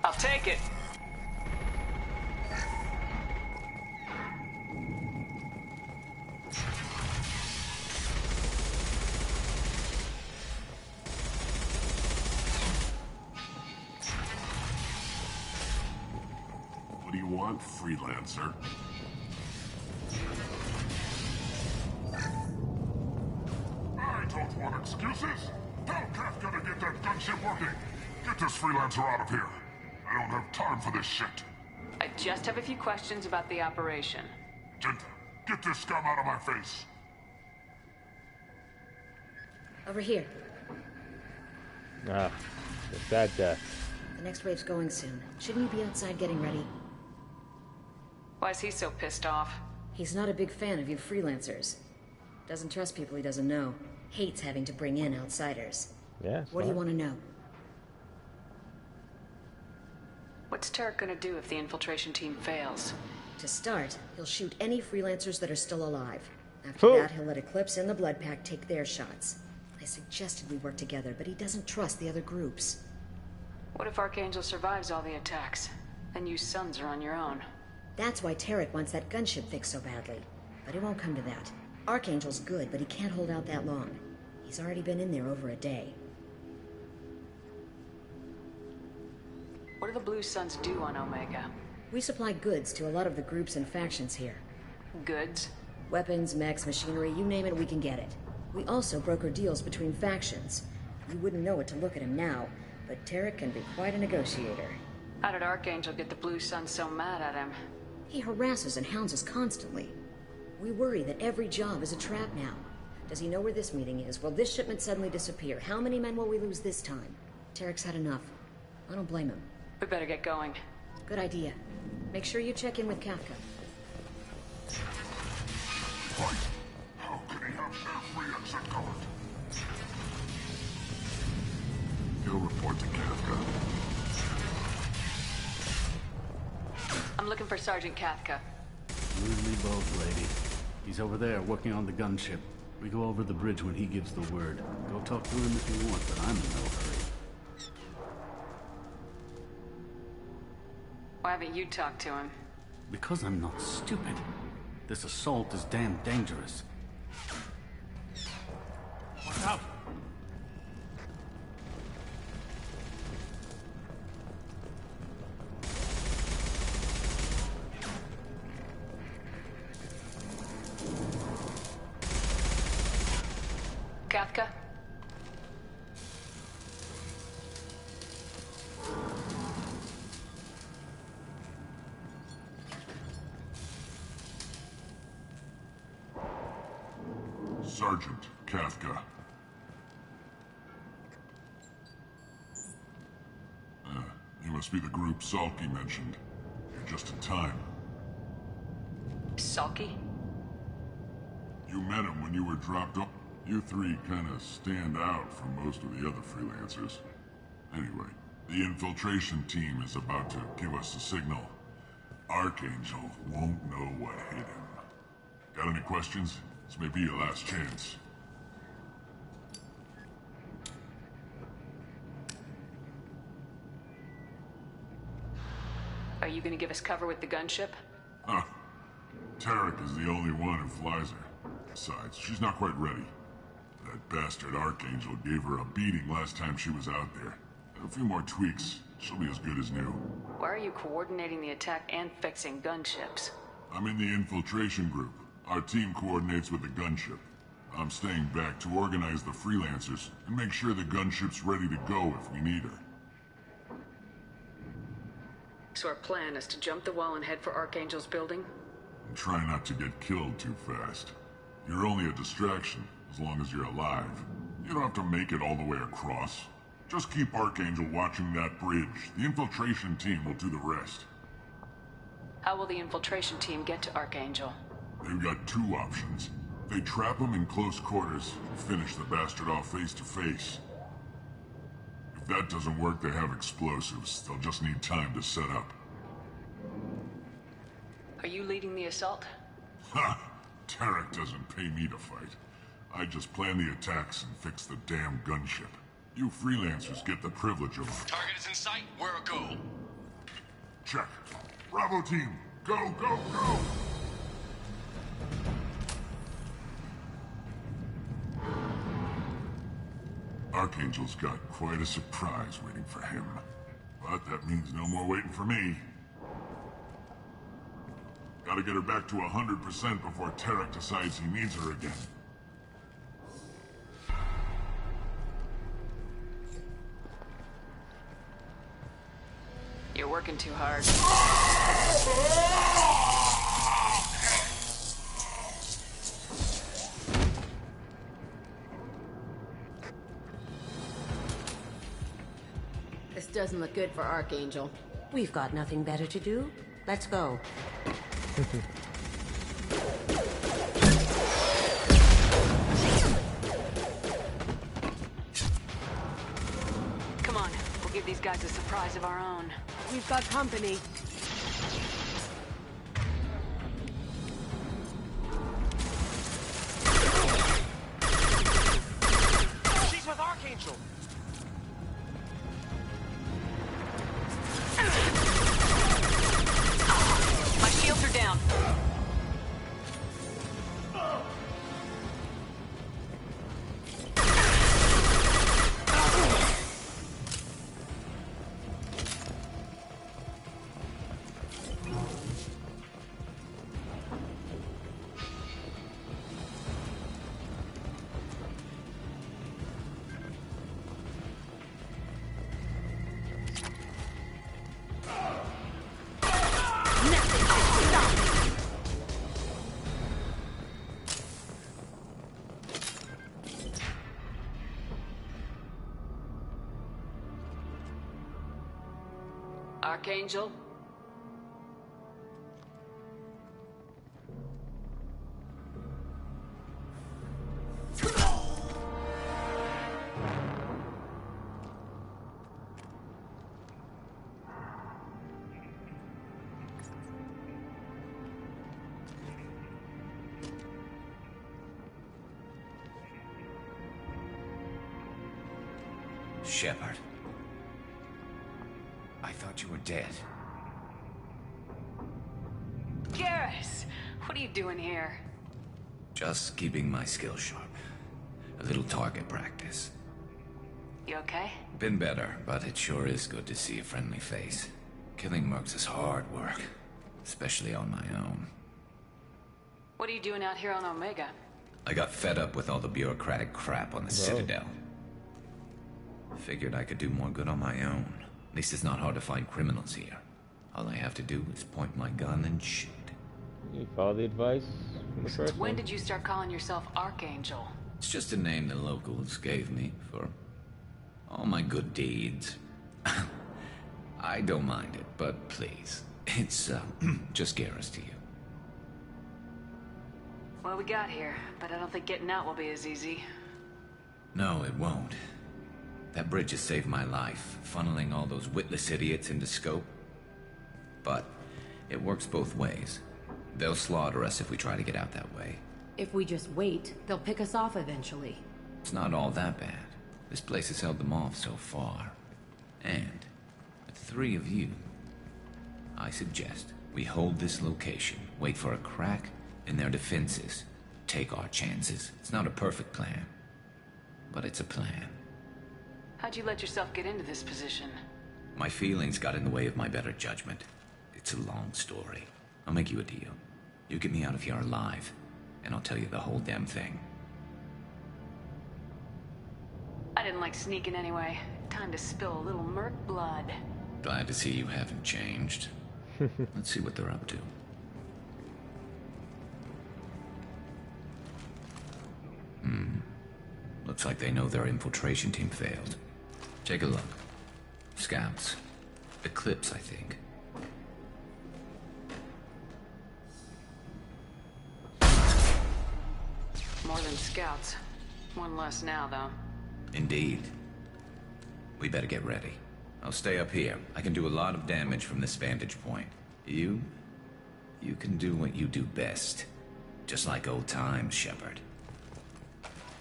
I'll take it. What do you want, freelancer? I don't want excuses. Tell Kafka to get that gunship working. Get this freelancer out of here. I don't have time for this shit. I just have a few questions about the operation. Genta, get this scum out of my face. Over here. Ah, the sad death. The next wave's going soon. Shouldn't you be outside getting ready? Why is he so pissed off? He's not a big fan of you freelancers. Doesn't trust people he doesn't know. Hates having to bring in outsiders. Yeah. What do you want to know? What's Tarek gonna do if the infiltration team fails? To start, he'll shoot any freelancers that are still alive. After that, he'll let Eclipse and the Blood Pack take their shots. I suggested we work together, but he doesn't trust the other groups. What if Archangel survives all the attacks? Then you sons are on your own. That's why Tarek wants that gunship fixed so badly. But it won't come to that. Archangel's good, but he can't hold out that long. He's already been in there over a day. What do the Blue Suns do on Omega? We supply goods to a lot of the groups and factions here. Goods? Weapons, mechs, machinery, you name it, we can get it. We also broker deals between factions. You wouldn't know it to look at him now, but Tarek can be quite a negotiator. How did Archangel get the Blue Suns so mad at him? He harasses and hounds us constantly. We worry that every job is a trap now. Does he know where this meeting is? Will this shipment suddenly disappear? How many men will we lose this time? Tarek's had enough. I don't blame him. We better get going. Good idea. Make sure you check in with Kafka. Right. How can he have their free exit covered? He'll report to Kafka. I'm looking for Sergeant Kafka. Lose me both, lady. He's over there working on the gunship. We go over the bridge when he gives the word. Go talk to him if you want, but I'm in no hurry. Why haven't you talked to him? Because I'm not stupid. This assault is damn dangerous. Watch out! Kafka? Sergeant Kafka. You must be the group Salky mentioned. You're just in time. Salky? You met him when you were dropped off. You three kind of stand out from most of the other freelancers. Anyway, the infiltration team is about to give us a signal. Archangel won't know what hit him. Got any questions? This may be your last chance. Are you gonna give us cover with the gunship? Huh. Tarek is the only one who flies her. Besides, she's not quite ready. That bastard Archangel gave her a beating last time she was out there. A few more tweaks, she'll be as good as new. Why are you coordinating the attack and fixing gunships? I'm in the infiltration group. Our team coordinates with the gunship. I'm staying back to organize the freelancers and make sure the gunship's ready to go if we need her. So our plan is to jump the wall and head for Archangel's building? And try not to get killed too fast. You're only a distraction, as long as you're alive. You don't have to make it all the way across. Just keep Archangel watching that bridge. The infiltration team will do the rest. How will the infiltration team get to Archangel? They've got two options. They trap him in close quarters and finish the bastard off face to face. If that doesn't work, they have explosives. They'll just need time to set up. Are you leading the assault? Ha! Tarek doesn't pay me to fight. I just plan the attacks and fix the damn gunship. You freelancers get the privilege of them. Target is in sight. Where a go? Check. Bravo team, go, go, go! Archangel's got quite a surprise waiting for him. But that means no more waiting for me. Gotta get her back to 100% before Tarek decides he needs her again. You're working too hard. This doesn't look good for Archangel. We've got nothing better to do. Let's go. Come on, we'll give these guys a surprise of our own. We've got company. She's with Archangel. Archangel? Shepard. I thought you were dead. Garrus! What are you doing here? Just keeping my skills sharp. A little target practice. You okay? Been better, but it sure is good to see a friendly face. Killing mercs is hard work, especially on my own. What are you doing out here on Omega? I got fed up with all the bureaucratic crap on the Citadel. Figured I could do more good on my own. At least it's not hard to find criminals here. All I have to do is point my gun and shoot. You follow the advice from the first When one? did you start calling yourself Archangel? It's just a name the locals gave me for all my good deeds. I don't mind it, but please, it's just Garrus to you. Well, we got here, but I don't think getting out will be as easy. No, it won't. That bridge has saved my life, funneling all those witless idiots into scope. But it works both ways. They'll slaughter us if we try to get out that way. If we just wait, they'll pick us off eventually. It's not all that bad. This place has held them off so far. And with 3 of you, I suggest we hold this location, wait for a crack in their defenses, take our chances. It's not a perfect plan, but it's a plan. How'd you let yourself get into this position? My feelings got in the way of my better judgment. It's a long story. I'll make you a deal. You get me out of here alive, and I'll tell you the whole damn thing. I didn't like sneaking anyway. Time to spill a little merc blood. Glad to see you haven't changed. Let's see what they're up to. Looks like they know their infiltration team failed. Take a look. Scouts. Eclipse, I think. More than scouts. One less now, though. Indeed. We better get ready. I'll stay up here. I can do a lot of damage from this vantage point. You can do what you do best. Just like old times, Shepard.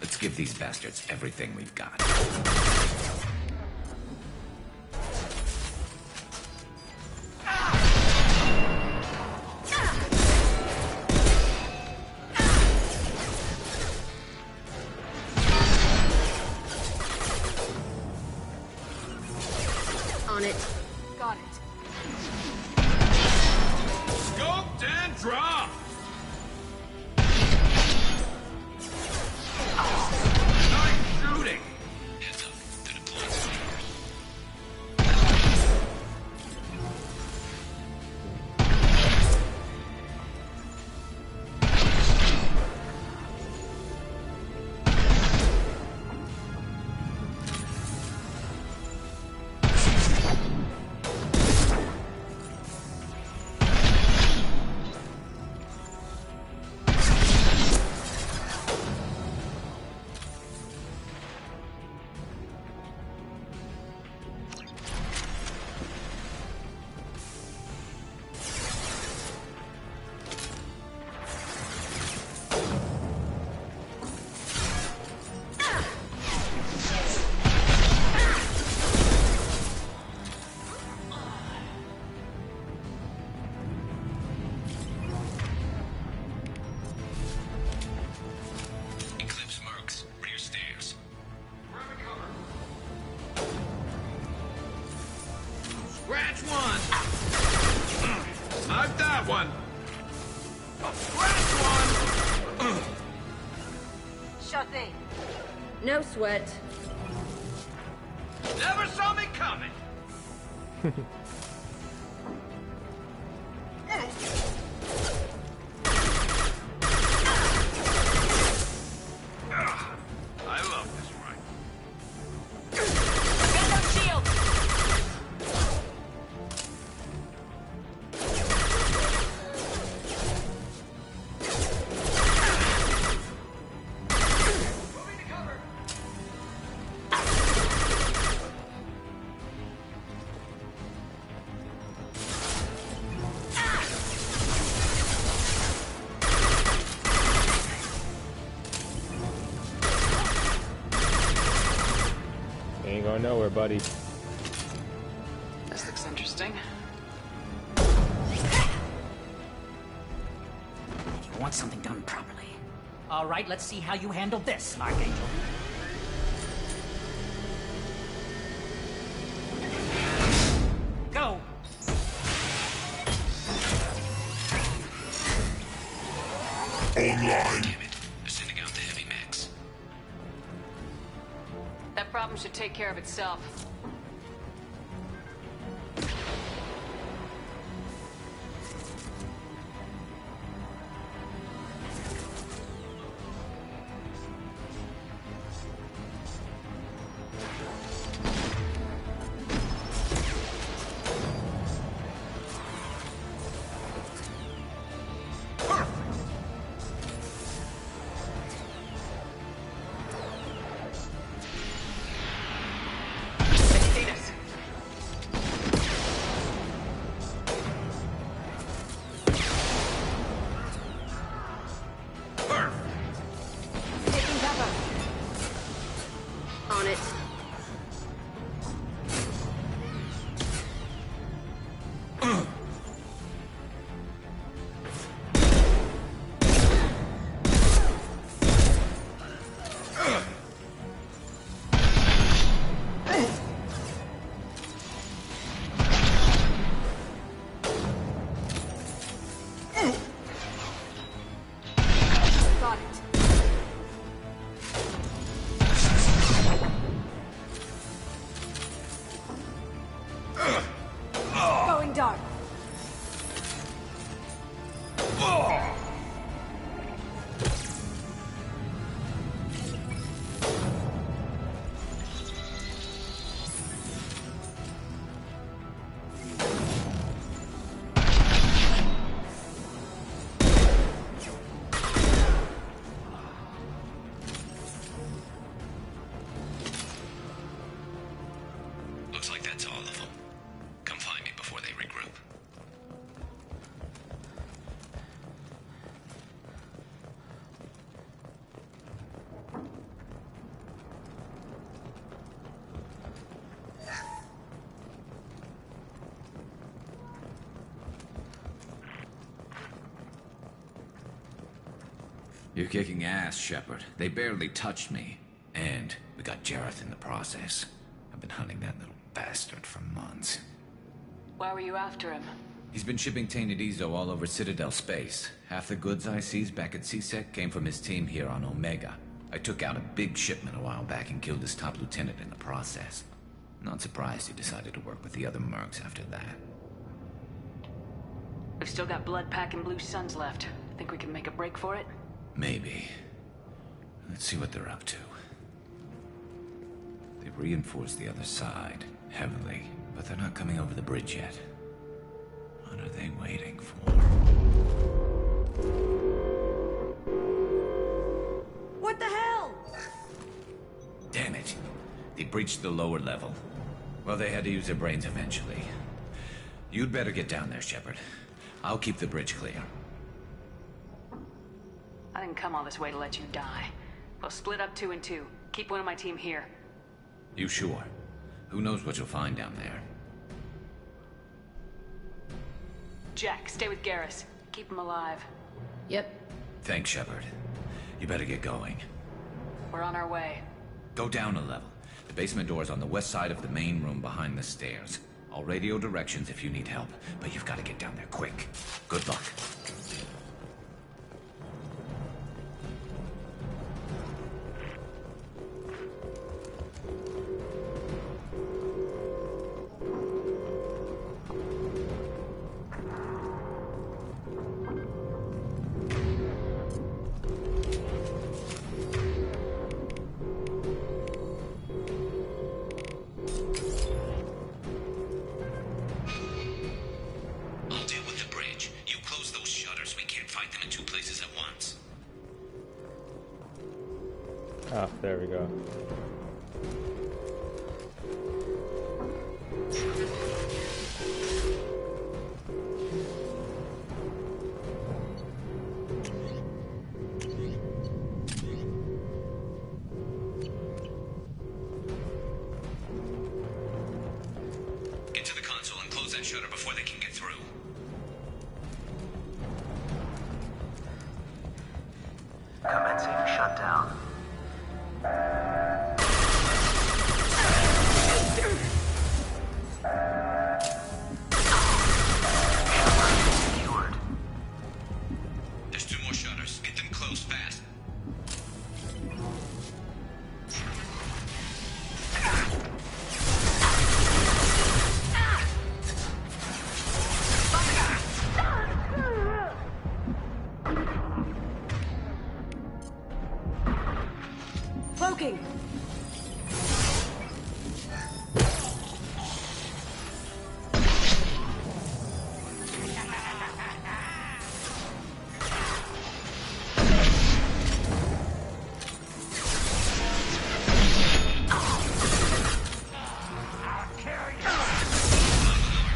Let's give these bastards everything we've got. On it. Got it. Scoped and dropped! Nice shooting! Heads up. They're deploying snipers. Eclipse mercs, rear stairs. Scratch one! Knock that one! Scratch one! Sure thing. No sweat. Never saw me coming! buddy. This looks interesting. You want something done properly. All right, let's see how you handle this, Archangel. Go! Damn it. They're sending out the heavy mechs. That problem should take care of itself. On it. Got it. Going dark. Looks like that's all of them. Come find me before they regroup. You're kicking ass, Shepard. They barely touched me. And we got Jareth in the process. I've been hunting that little bastard for months. Why were you after him? He's been shipping tainted Ezo all over Citadel space. Half the goods I seized back at CSEC came from his team here on Omega. I took out a big shipment a while back and killed his top lieutenant in the process. Not surprised he decided to work with the other mercs after that. We've still got blood pack and blue suns left. Think we can make a break for it? Maybe. Let's see what they're up to. They've reinforced the other side, heavily, but they're not coming over the bridge yet. What are they waiting for? What the hell? Damn it. They breached the lower level. Well, they had to use their brains eventually. You'd better get down there, Shepard. I'll keep the bridge clear. I didn't come all this way to let you die. We'll split up 2 and 2. Keep one of my team here. You sure? Who knows what you'll find down there? Jack, stay with Garrus. Keep him alive. Yep. Thanks, Shepard. You better get going. We're on our way. Go down a level. The basement door is on the west side of the main room behind the stairs. I'll radio directions if you need help, but you've got to get down there quick. Good luck. Oh, there we go. before they can get through. Commencing shutdown. There's 2 more shutters. Get them closed fast. Cloaking!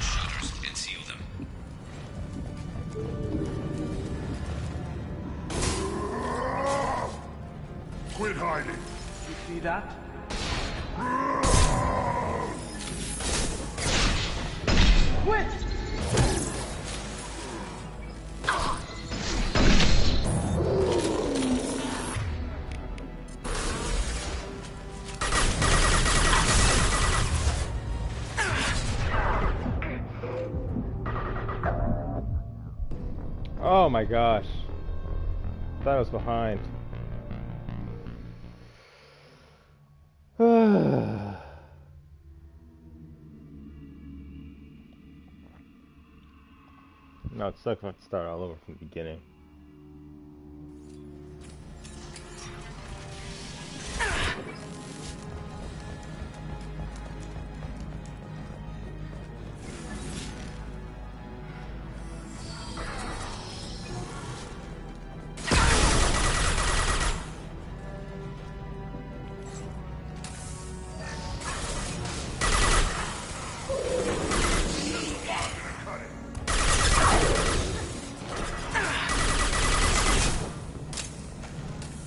Shutters and seal them. Quit hiding. You see that? Quit! Oh my gosh. Thought I was behind. No, it sucks if I have to start all over from the beginning.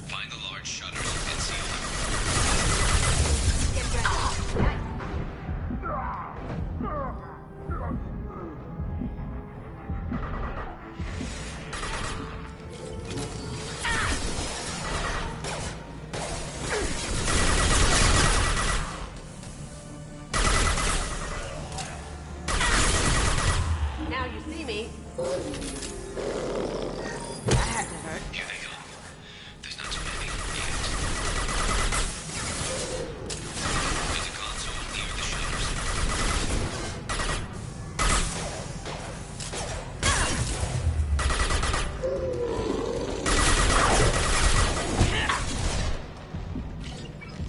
Find the large shutters and seal them. Now you see me. That had to hurt. Here they go. There's not too many yet. There's a console near the shutters.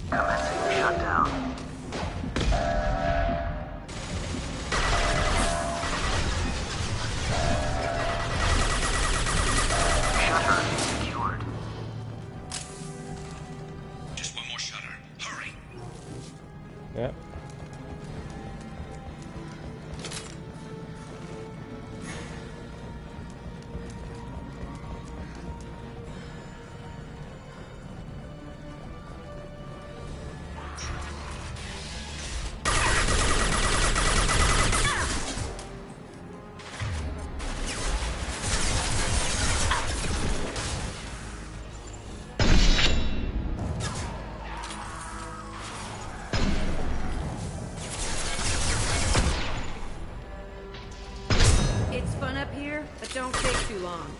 Commencing shutdown. Shutter secured. Just 1 more shutter. Hurry. Yep. It's fun up here, but don't take too long.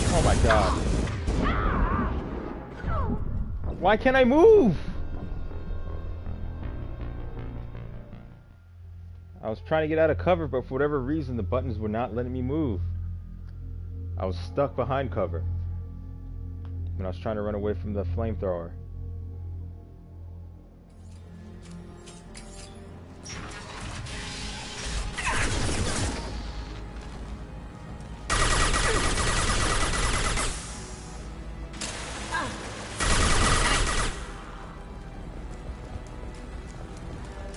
Oh my god. Why can't I move? I was trying to get out of cover, but for whatever reason, the buttons were not letting me move. I was stuck behind cover when I was trying to run away from the flamethrower.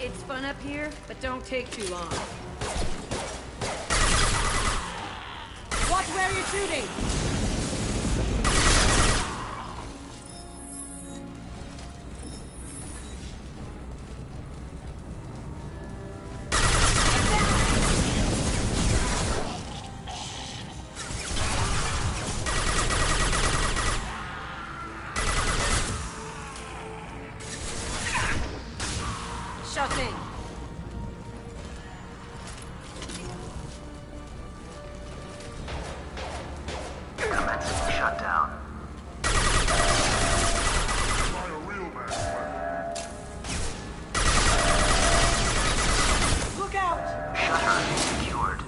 It's fun up here, but don't take too long. you're shooting! Shot in. Commencing shutdown. Look out! Shutter secured.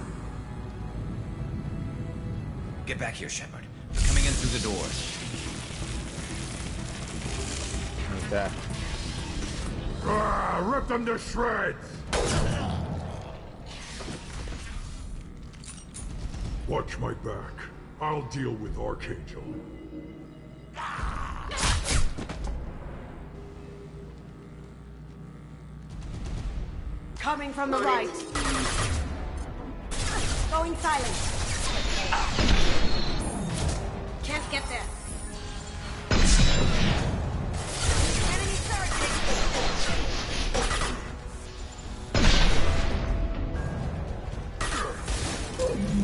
Get back here, Shepard. They're coming in through the doors. Okay. Rip them to shreds! Watch my back. I'll deal with Archangel. Coming from the right. Going silent. Can't get there. Enemy turret.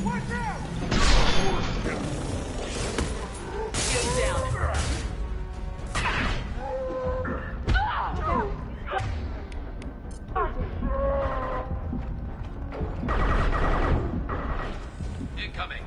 Watch out! Get down. Incoming.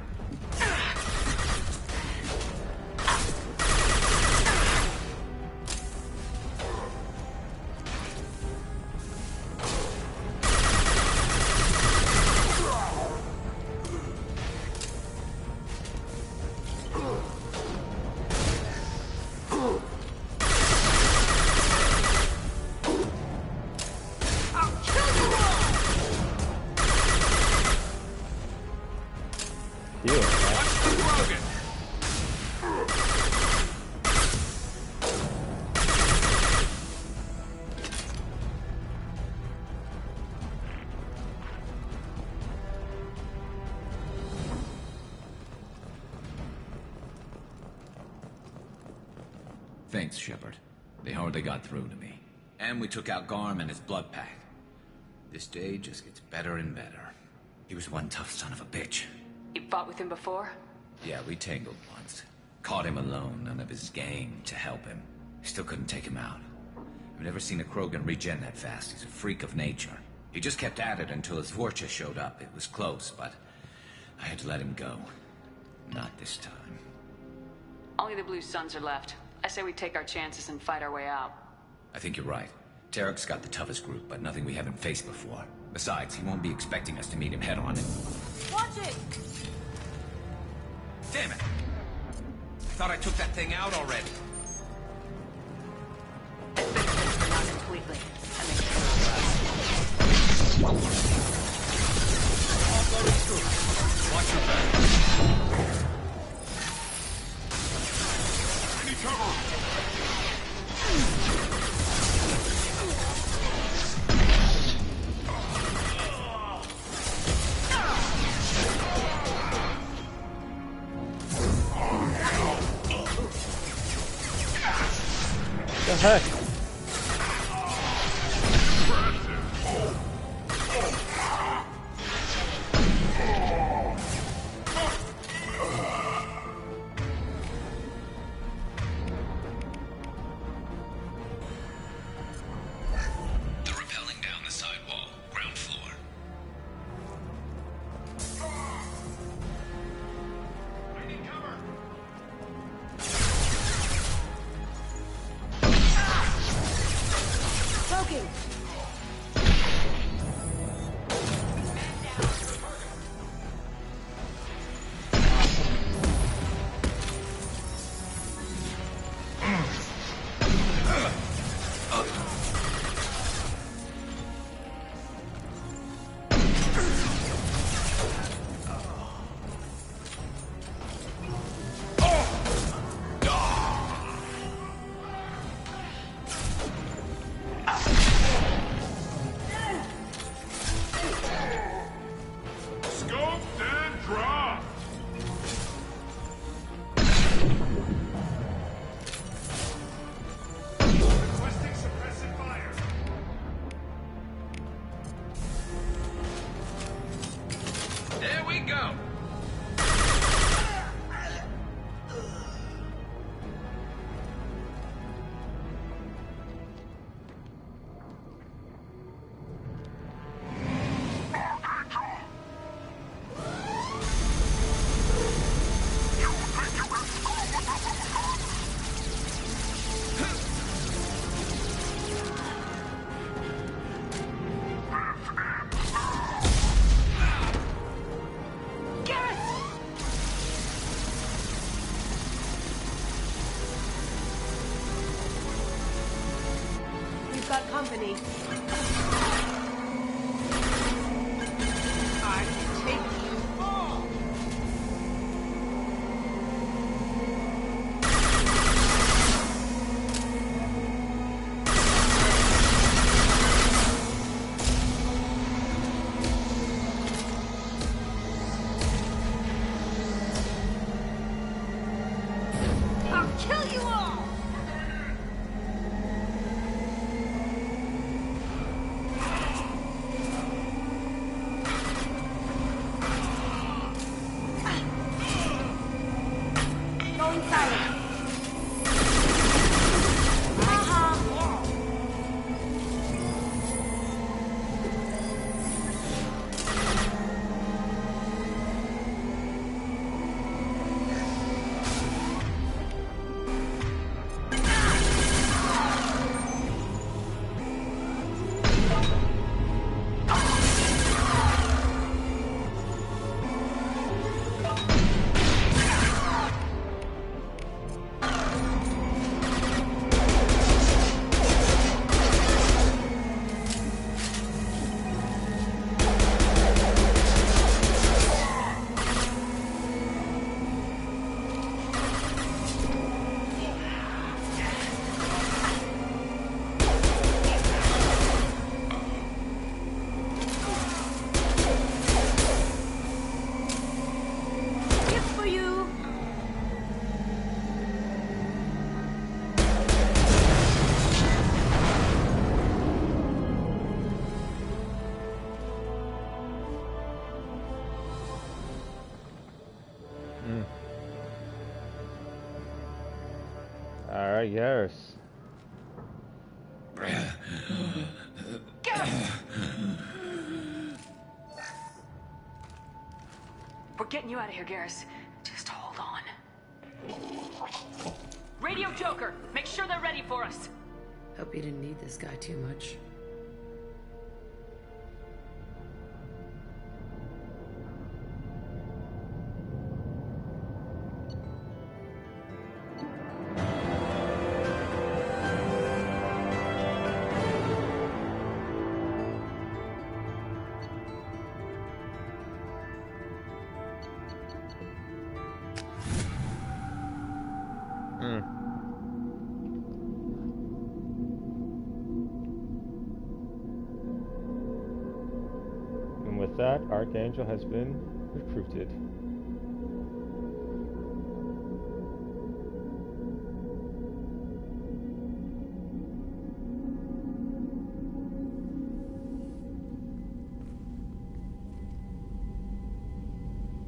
Thanks, Shepard. They hardly got through to me. And we took out Garm and his blood pack. This day just gets better and better. He was one tough son of a bitch. You fought with him before? Yeah, we tangled once. Caught him alone, none of his gang to help him. Still couldn't take him out. I've never seen a Krogan regen that fast. He's a freak of nature. He just kept at it until his Vorcha showed up. It was close, but I had to let him go. Not this time. Only the Blue Suns are left. I say we take our chances and fight our way out. I think you're right. Tarek's got the toughest group, but nothing we haven't faced before. Besides, he won't be expecting us to meet him head-on. Watch it! Damn it! I thought I took that thing out already. Not completely. That makes Watch your back. Any cover! The heck? They're rappelling down the side wall, ground floor. I need cover! There we go. Got company. I can take you all. I'll kill you all. Alright, yes. We're getting you out of here, Garrus. Just hold on. Radio Joker, make sure they're ready for us. Hope you didn't need this guy too much. And with that, Archangel has been recruited.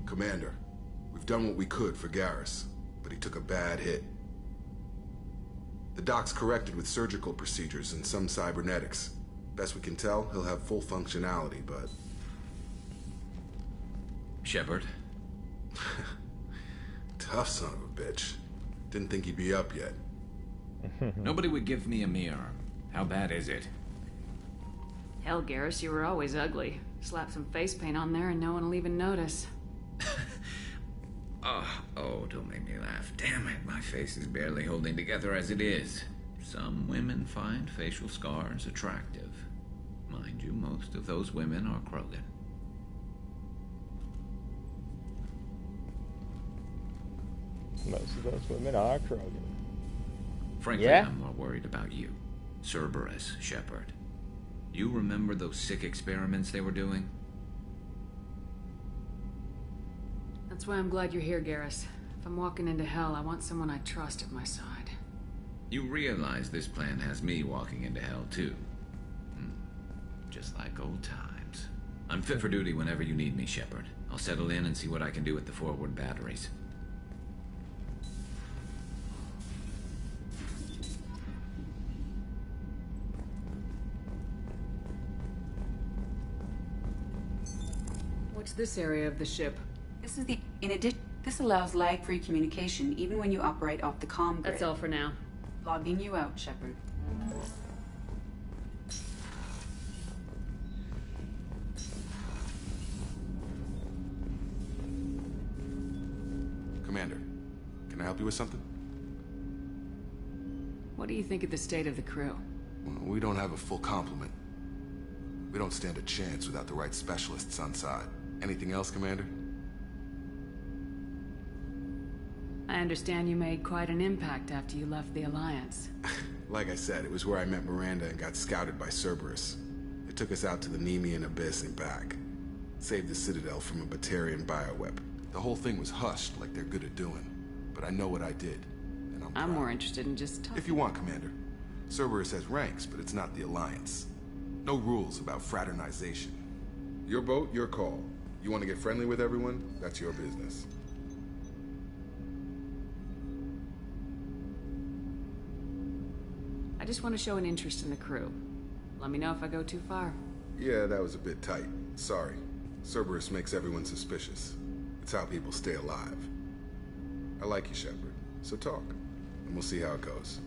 Commander, we've done what we could for Garrus, but he took a bad hit. The doc's corrected with surgical procedures and some cybernetics. Best we can tell, he'll have full functionality, but... Shepard? Tough son of a bitch. Didn't think he'd be up yet. Nobody would give me a mirror. How bad is it? Hell, Garrus, you were always ugly. Slap some face paint on there and no one will even notice. Oh, don't make me laugh. Damn it, my face is barely holding together as it is. Some women find facial scars attractive. Mind you, most of those women are Krogan. Most of those women are Krogan. Frankly, yeah? I'm more worried about you. Cerberus, Shepard. You remember those sick experiments they were doing? That's why I'm glad you're here, Garrus. If I'm walking into hell, I want someone I trust at my side. You realize this plan has me walking into hell, too. Just like old times. I'm fit for duty whenever you need me, Shepard. I'll settle in and see what I can do with the forward batteries. What's this area of the ship? This is the... In addition, this allows lag-free communication even when you operate off the comm grid. That's all for now. Logging you out, Shepard. Commander, can I help you with something? What do you think of the state of the crew? Well, we don't have a full complement. We don't stand a chance without the right specialists on side. Anything else, Commander? I understand you made quite an impact after you left the Alliance. Like I said, it was where I met Miranda and got scouted by Cerberus. They took us out to the Nemean Abyss and back. Saved the Citadel from a Batarian bioweapon. The whole thing was hushed like they're good at doing. But I know what I did, and I'm more interested in just talking. If you want, Commander. Cerberus has ranks, but it's not the Alliance. No rules about fraternization. Your boat, your call. You want to get friendly with everyone? That's your business. I just want to show an interest in the crew. Let me know if I go too far. Yeah, that was a bit tight. Sorry. Cerberus makes everyone suspicious. It's how people stay alive. I like you, Shepard. So talk, and we'll see how it goes.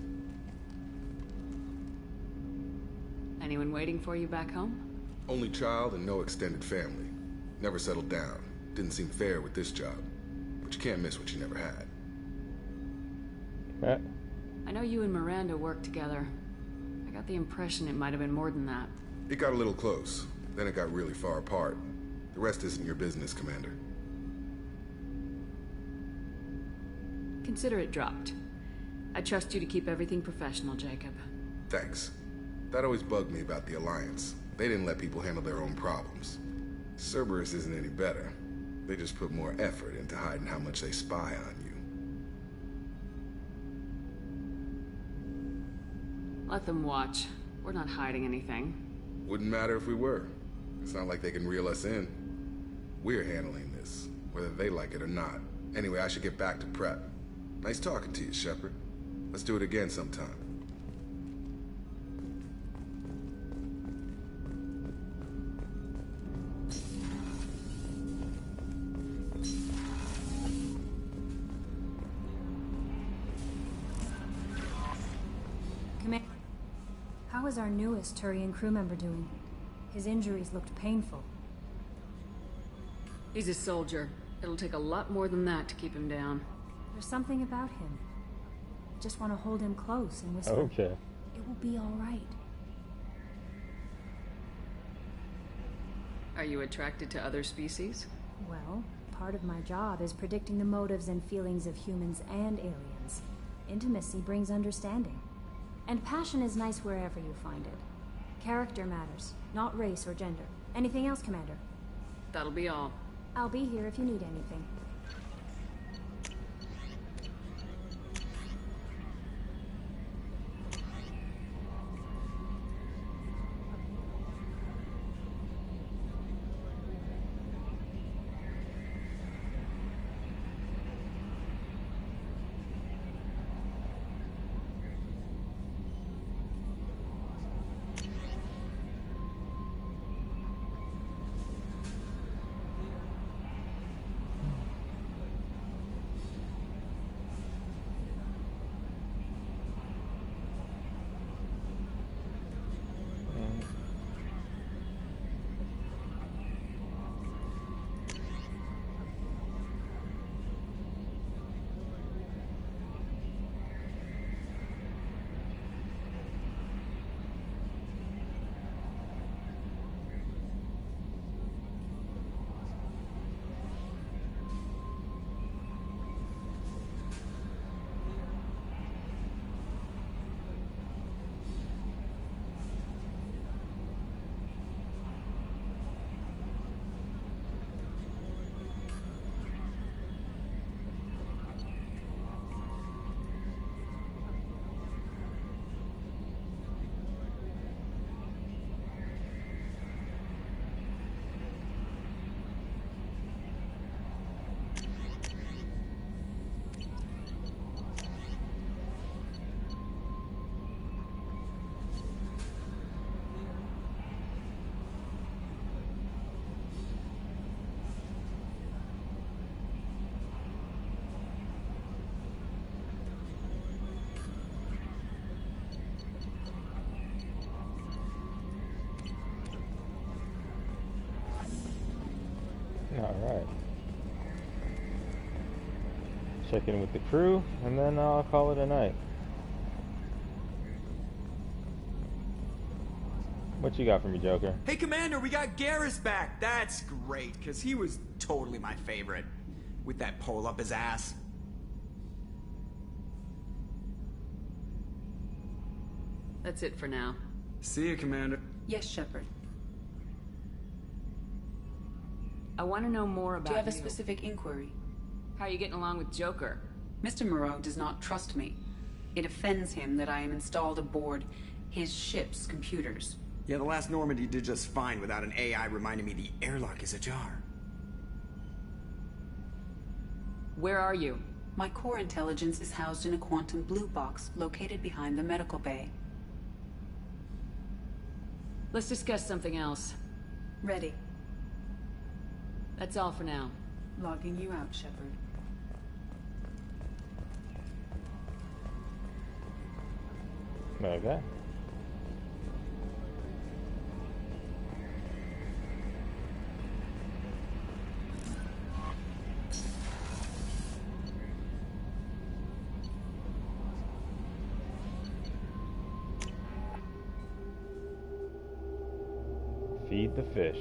Anyone waiting for you back home? Only child and no extended family. Never settled down. Didn't seem fair with this job. But you can't miss what you never had. I know you and Miranda worked together. I got the impression it might have been more than that. It got a little close. Then it got really far apart. The rest isn't your business, Commander. Consider it dropped. I trust you to keep everything professional, Jacob. Thanks. That always bugged me about the Alliance. They didn't let people handle their own problems. Cerberus isn't any better. They just put more effort into hiding how much they spy on you. Let them watch. We're not hiding anything. Wouldn't matter if we were. It's not like they can reel us in. We're handling this, whether they like it or not. Anyway, I should get back to prep. Nice talking to you, Shepard. Let's do it again sometime. How is our newest Turian crew member doing? His injuries looked painful. He's a soldier. It'll take a lot more than that to keep him down. There's something about him. I just want to hold him close and whisper, okay. It will be all right. Are you attracted to other species? Well, part of my job is predicting the motives and feelings of humans and aliens. Intimacy brings understanding. And passion is nice wherever you find it. Character matters, not race or gender. Anything else, Commander? That'll be all. I'll be here if you need anything. check in with the crew, and then I'll call it a night. What you got for me, Joker? Hey, Commander, we got Garrus back. That's great, because he was totally my favorite. With that pole up his ass. That's it for now. See you, Commander. Yes, Shepard. I want to know more about Do you have a specific inquiry? How are you getting along with Joker? Mr. Moreau does not trust me. It offends him that I am installed aboard his ship's computers. Yeah, the last Normandy did just fine without an AI reminding me the airlock is ajar. Where are you? My core intelligence is housed in a quantum blue box located behind the medical bay. Let's discuss something else. Ready. That's all for now. Logging you out, Shepard. Okay. Feed the fish.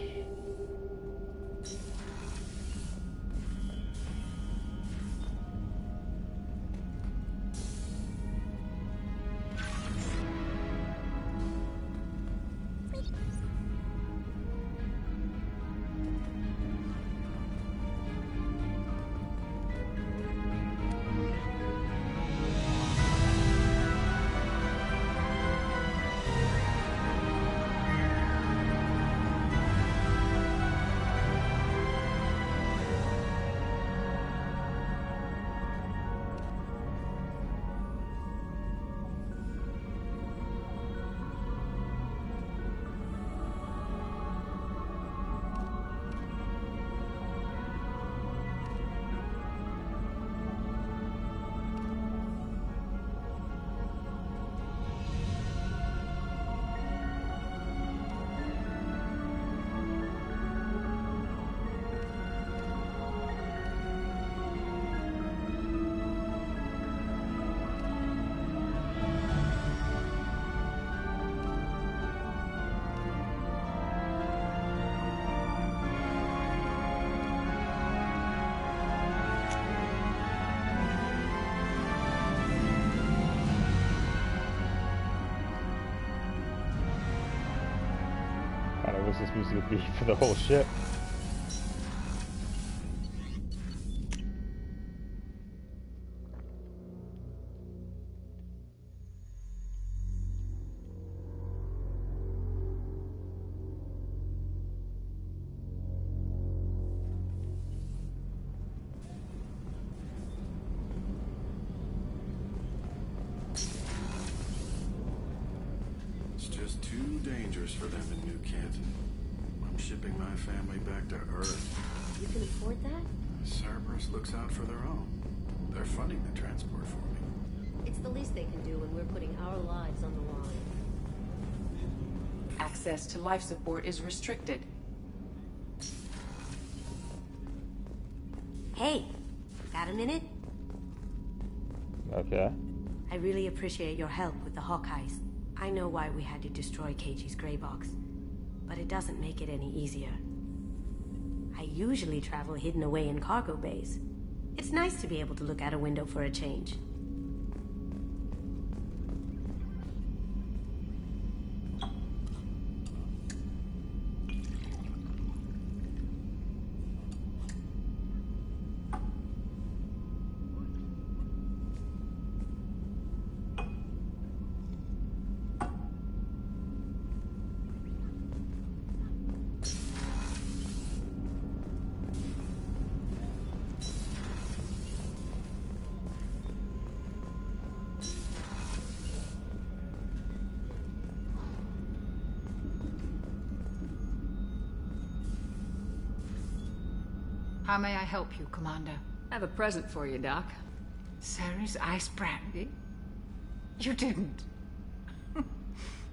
I wish this music would be for the whole ship. It's just too dangerous for them in New Canton. I'm shipping my family back to Earth. You can afford that? Cerberus looks out for their own. They're funding the transport for me. It's the least they can do when we're putting our lives on the line. Access to life support is restricted. Hey, got a minute? Okay. I really appreciate your help with the Hawkeyes. I know why we had to destroy KG's gray box, but it doesn't make it any easier. I usually travel hidden away in cargo bays. It's nice to be able to look out a window for a change. How may I help you, Commander? I have a present for you, Doc. Sarah's ice brandy? You didn't.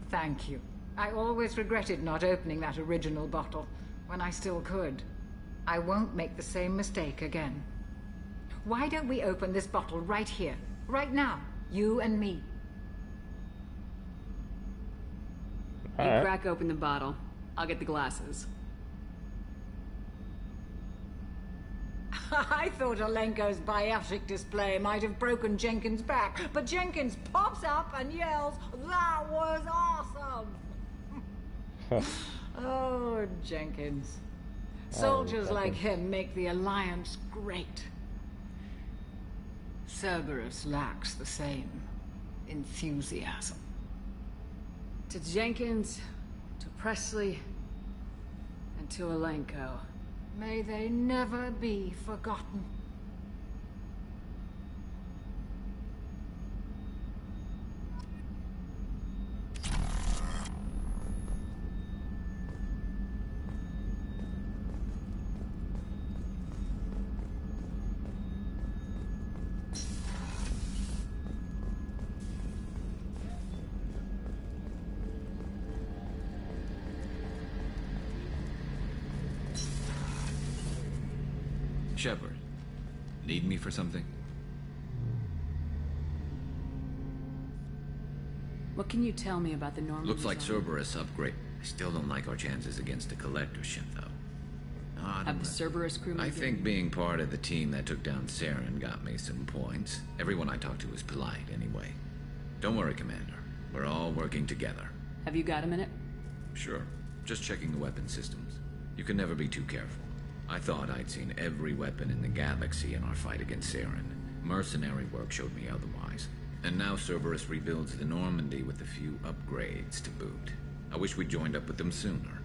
Thank you. I always regretted not opening that original bottle when I still could. I won't make the same mistake again. Why don't we open this bottle right here? Right now. You and me. You crack open the bottle. I'll get the glasses. I thought Alenko's biotic display might have broken Jenkins' back, but Jenkins pops up and yells, "That was awesome!" Oh, Jenkins. Soldiers like him make the Alliance great. Cerberus lacks the same enthusiasm. To Jenkins, to Presley, and to Alenko. May they never be forgotten. Shepard, need me for something? What can you tell me about the Normandy? Looks like Cerberus upgrade. I still don't like our chances against the Collector ship, though. Have the Cerberus crewmen... I think being part of the team that took down Saren got me some points. Everyone I talked to was polite, anyway. Don't worry, Commander. We're all working together. Have you got a minute? Sure. Just checking the weapon systems. You can never be too careful. I thought I'd seen every weapon in the galaxy in our fight against Saren. Mercenary work showed me otherwise. And now Cerberus rebuilds the Normandy with a few upgrades to boot. I wish we'd joined up with them sooner.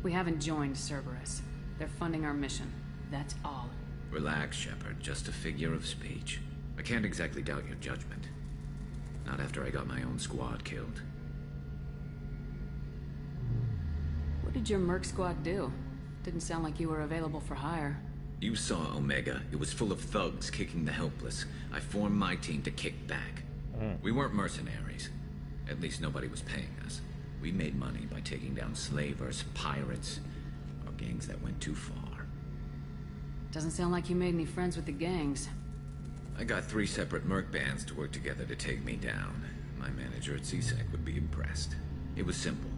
We haven't joined Cerberus. They're funding our mission. That's all. Relax, Shepard. Just a figure of speech. I can't exactly doubt your judgment. Not after I got my own squad killed. What did your merc squad do? Didn't sound like you were available for hire. You saw Omega. It was full of thugs kicking the helpless. I formed my team to kick back. We weren't mercenaries. At least nobody was paying us. We made money by taking down slavers, pirates, or gangs that went too far. Doesn't sound like you made any friends with the gangs. I got 3 separate merc bands to work together to take me down. My manager at CSEC would be impressed. It was simple.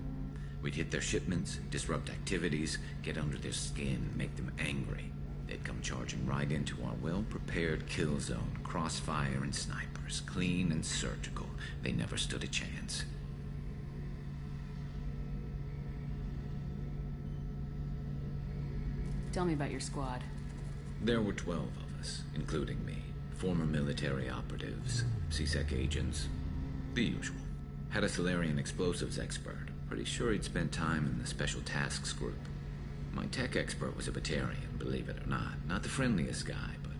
We'd hit their shipments, disrupt activities, get under their skin, make them angry. They'd come charging right into our well-prepared kill zone, crossfire and snipers, clean and surgical. They never stood a chance. Tell me about your squad. There were 12 of us, including me. Former military operatives, CSEC agents, the usual. Had a Solarian explosives expert. Pretty sure he'd spent time in the Special Tasks Group. My tech expert was a Batarian, believe it or not. Not the friendliest guy, but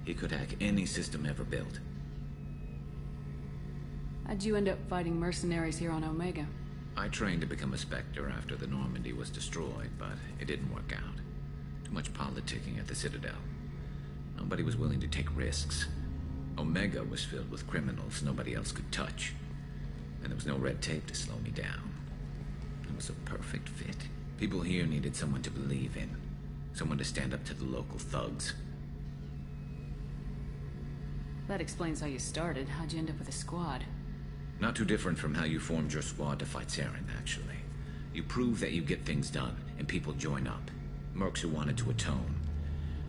he could hack any system ever built. How'd you end up fighting mercenaries here on Omega? I trained to become a Spectre after the Normandy was destroyed, but it didn't work out. Too much politicking at the Citadel. Nobody was willing to take risks. Omega was filled with criminals nobody else could touch. And there was no red tape to slow me down. It was a perfect fit. People here needed someone to believe in. Someone to stand up to the local thugs. That explains how you started. How'd you end up with a squad? Not too different from how you formed your squad to fight Saren, actually. You prove that you get things done, and people join up. Mercs who wanted to atone.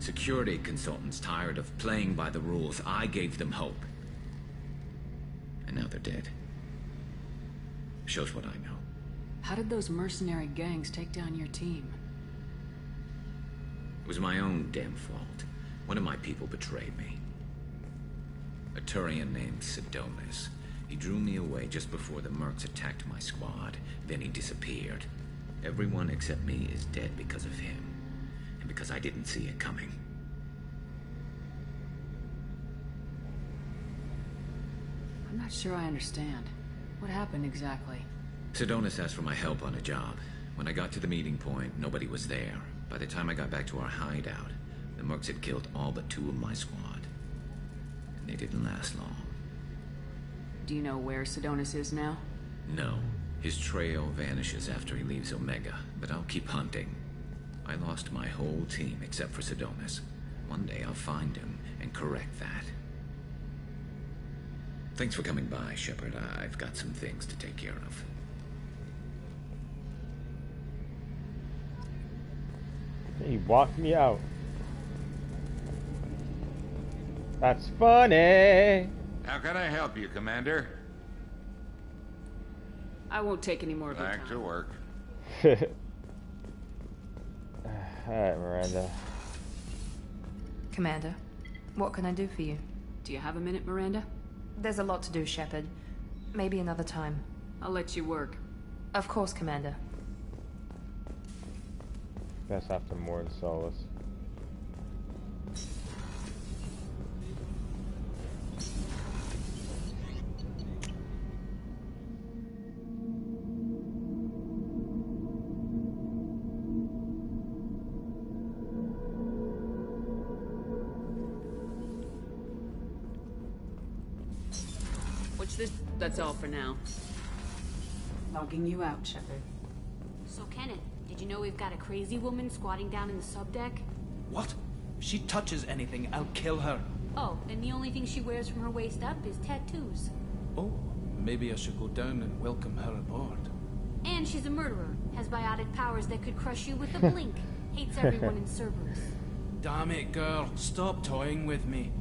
Security consultants tired of playing by the rules. I gave them hope. And now they're dead. Shows what I know. How did those mercenary gangs take down your team? It was my own damn fault. One of my people betrayed me. A Turian named Sidonis. He drew me away just before the mercs attacked my squad. Then he disappeared. Everyone except me is dead because of him. And because I didn't see it coming. I'm not sure I understand. What happened exactly? Sidonis asked for my help on a job. When I got to the meeting point, nobody was there. By the time I got back to our hideout, the mercs had killed all but 2 of my squad. And they didn't last long. Do you know where Sidonis is now? No. His trail vanishes after he leaves Omega, but I'll keep hunting. I lost my whole team except for Sedonis. One day I'll find him and correct that. Thanks for coming by, Shepard. I've got some things to take care of. He walked me out. That's funny. How can I help you, Commander? I won't take any more of your time. Back to work. Alright, Miranda. Commander, what can I do for you? Do you have a minute, Miranda? There's a lot to do, Shepard. Maybe another time. I'll let you work. Of course, Commander. Guess after Morton Solus. What's this? That's all for now. Logging you out, Shepard. So, Kenneth, did you know we've got a crazy woman squatting down in the subdeck? What? If she touches anything, I'll kill her. Oh, and the only thing she wears from her waist up is tattoos. Oh, maybe I should go down and welcome her aboard. And she's a murderer, has biotic powers that could crush you with a blink. Hates everyone in Cerberus. Damn it, girl. Stop toying with me.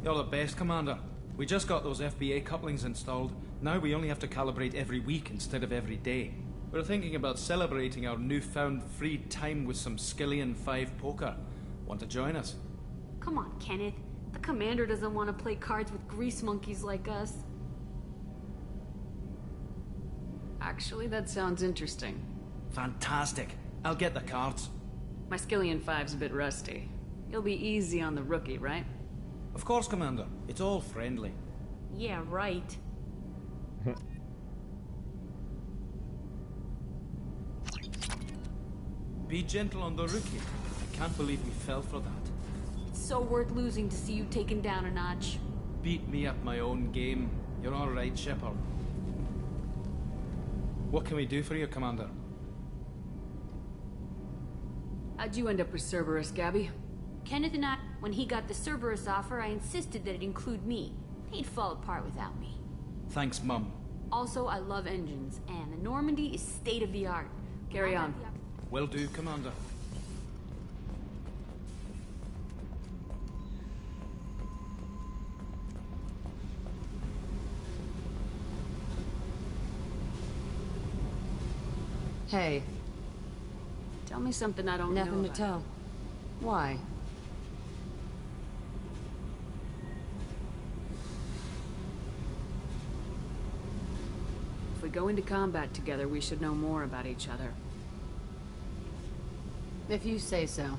You're the best, Commander. We just got those FBA couplings installed. Now we only have to calibrate every week instead of every day. We're thinking about celebrating our newfound free time with some Skillian 5 poker. Want to join us? Come on, Kenneth. The commander doesn't want to play cards with grease monkeys like us. Actually, that sounds interesting. Fantastic. I'll get the cards. My Skillian 5's a bit rusty. You'll be easy on the rookie, right? Of course, Commander. It's all friendly. Yeah, right. Be gentle on the rookie. I can't believe we fell for that. It's so worth losing to see you taken down a notch. Beat me at my own game. You're all right, Shepard. What can we do for you, Commander? How'd you end up with Cerberus, Gabby? Kenneth and I, when he got the Cerberus offer, I insisted that it include me. He'd fall apart without me. Thanks, Mum. Also, I love engines, and the Normandy is state-of-the-art. Carry on. Will do, Commander. Hey. Tell me something I don't know Nothing to about. tell. Why? If we go into combat together, we should know more about each other. If you say so.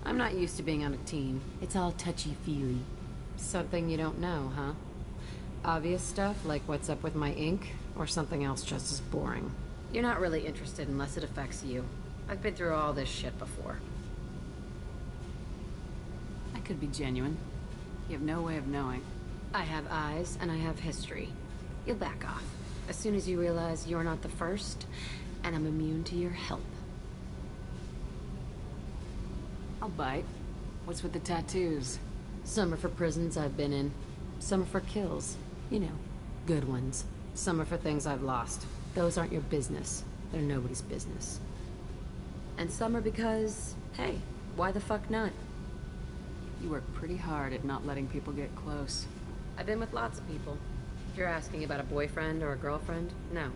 I'm not used to being on a team. It's all touchy-feely. Something you don't know, huh? Obvious stuff, like what's up with my ink, or something else just as boring? You're not really interested unless it affects you. I've been through all this shit before. I could be genuine. You have no way of knowing. I have eyes, and I have history. You'll back off. As soon as you realize you're not the first, and I'm immune to your help. I'll bite. What's with the tattoos? Some are for prisons I've been in. Some are for kills. You know, good ones. Some are for things I've lost. Those aren't your business. They're nobody's business. And some are because, hey, why the fuck not? You work pretty hard at not letting people get close. I've been with lots of people. If you're asking about a boyfriend or a girlfriend, no.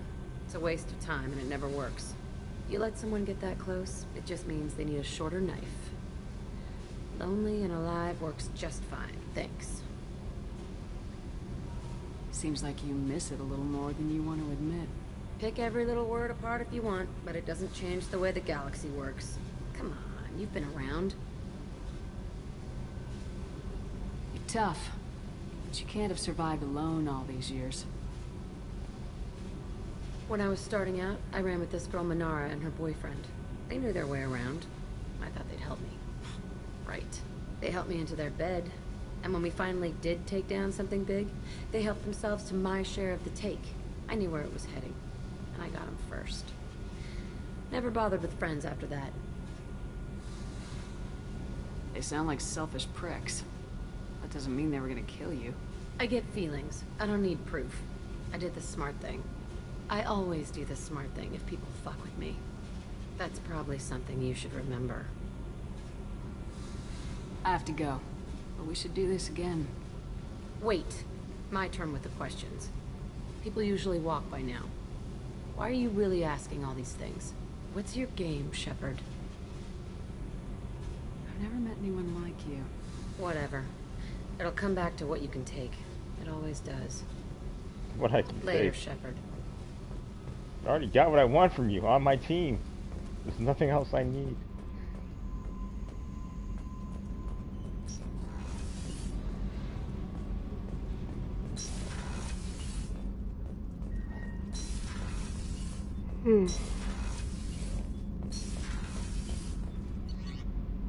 It's a waste of time and it never works. You let someone get that close, it just means they need a shorter knife. Lonely and alive works just fine, thanks. Seems like you miss it a little more than you want to admit. Pick every little word apart if you want, but it doesn't change the way the galaxy works. Come on, you've been around. You're tough, but you can't have survived alone all these years. When I was starting out, I ran with this girl Minara and her boyfriend. They knew their way around. I thought they'd help me. Right. They helped me into their bed. And when we finally did take down something big, they helped themselves to my share of the take. I knew where it was heading. And I got them first. Never bothered with friends after that. They sound like selfish pricks. That doesn't mean they were gonna kill you. I get feelings. I don't need proof. I did the smart thing. I always do the smart thing if people fuck with me. That's probably something you should remember. I have to go. But we should do this again. Wait. My turn with the questions. People usually walk by now. Why are you really asking all these things? What's your game, Shepard? I've never met anyone like you. Whatever. It'll come back to what you can take. It always does. What I can Later, take. Shepard. I already got what I want from you on my team. There's nothing else I need.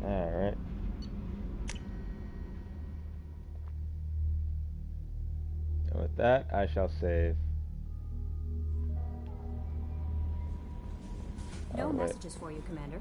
Alright. And with that, I shall save. No messages for you, Commander.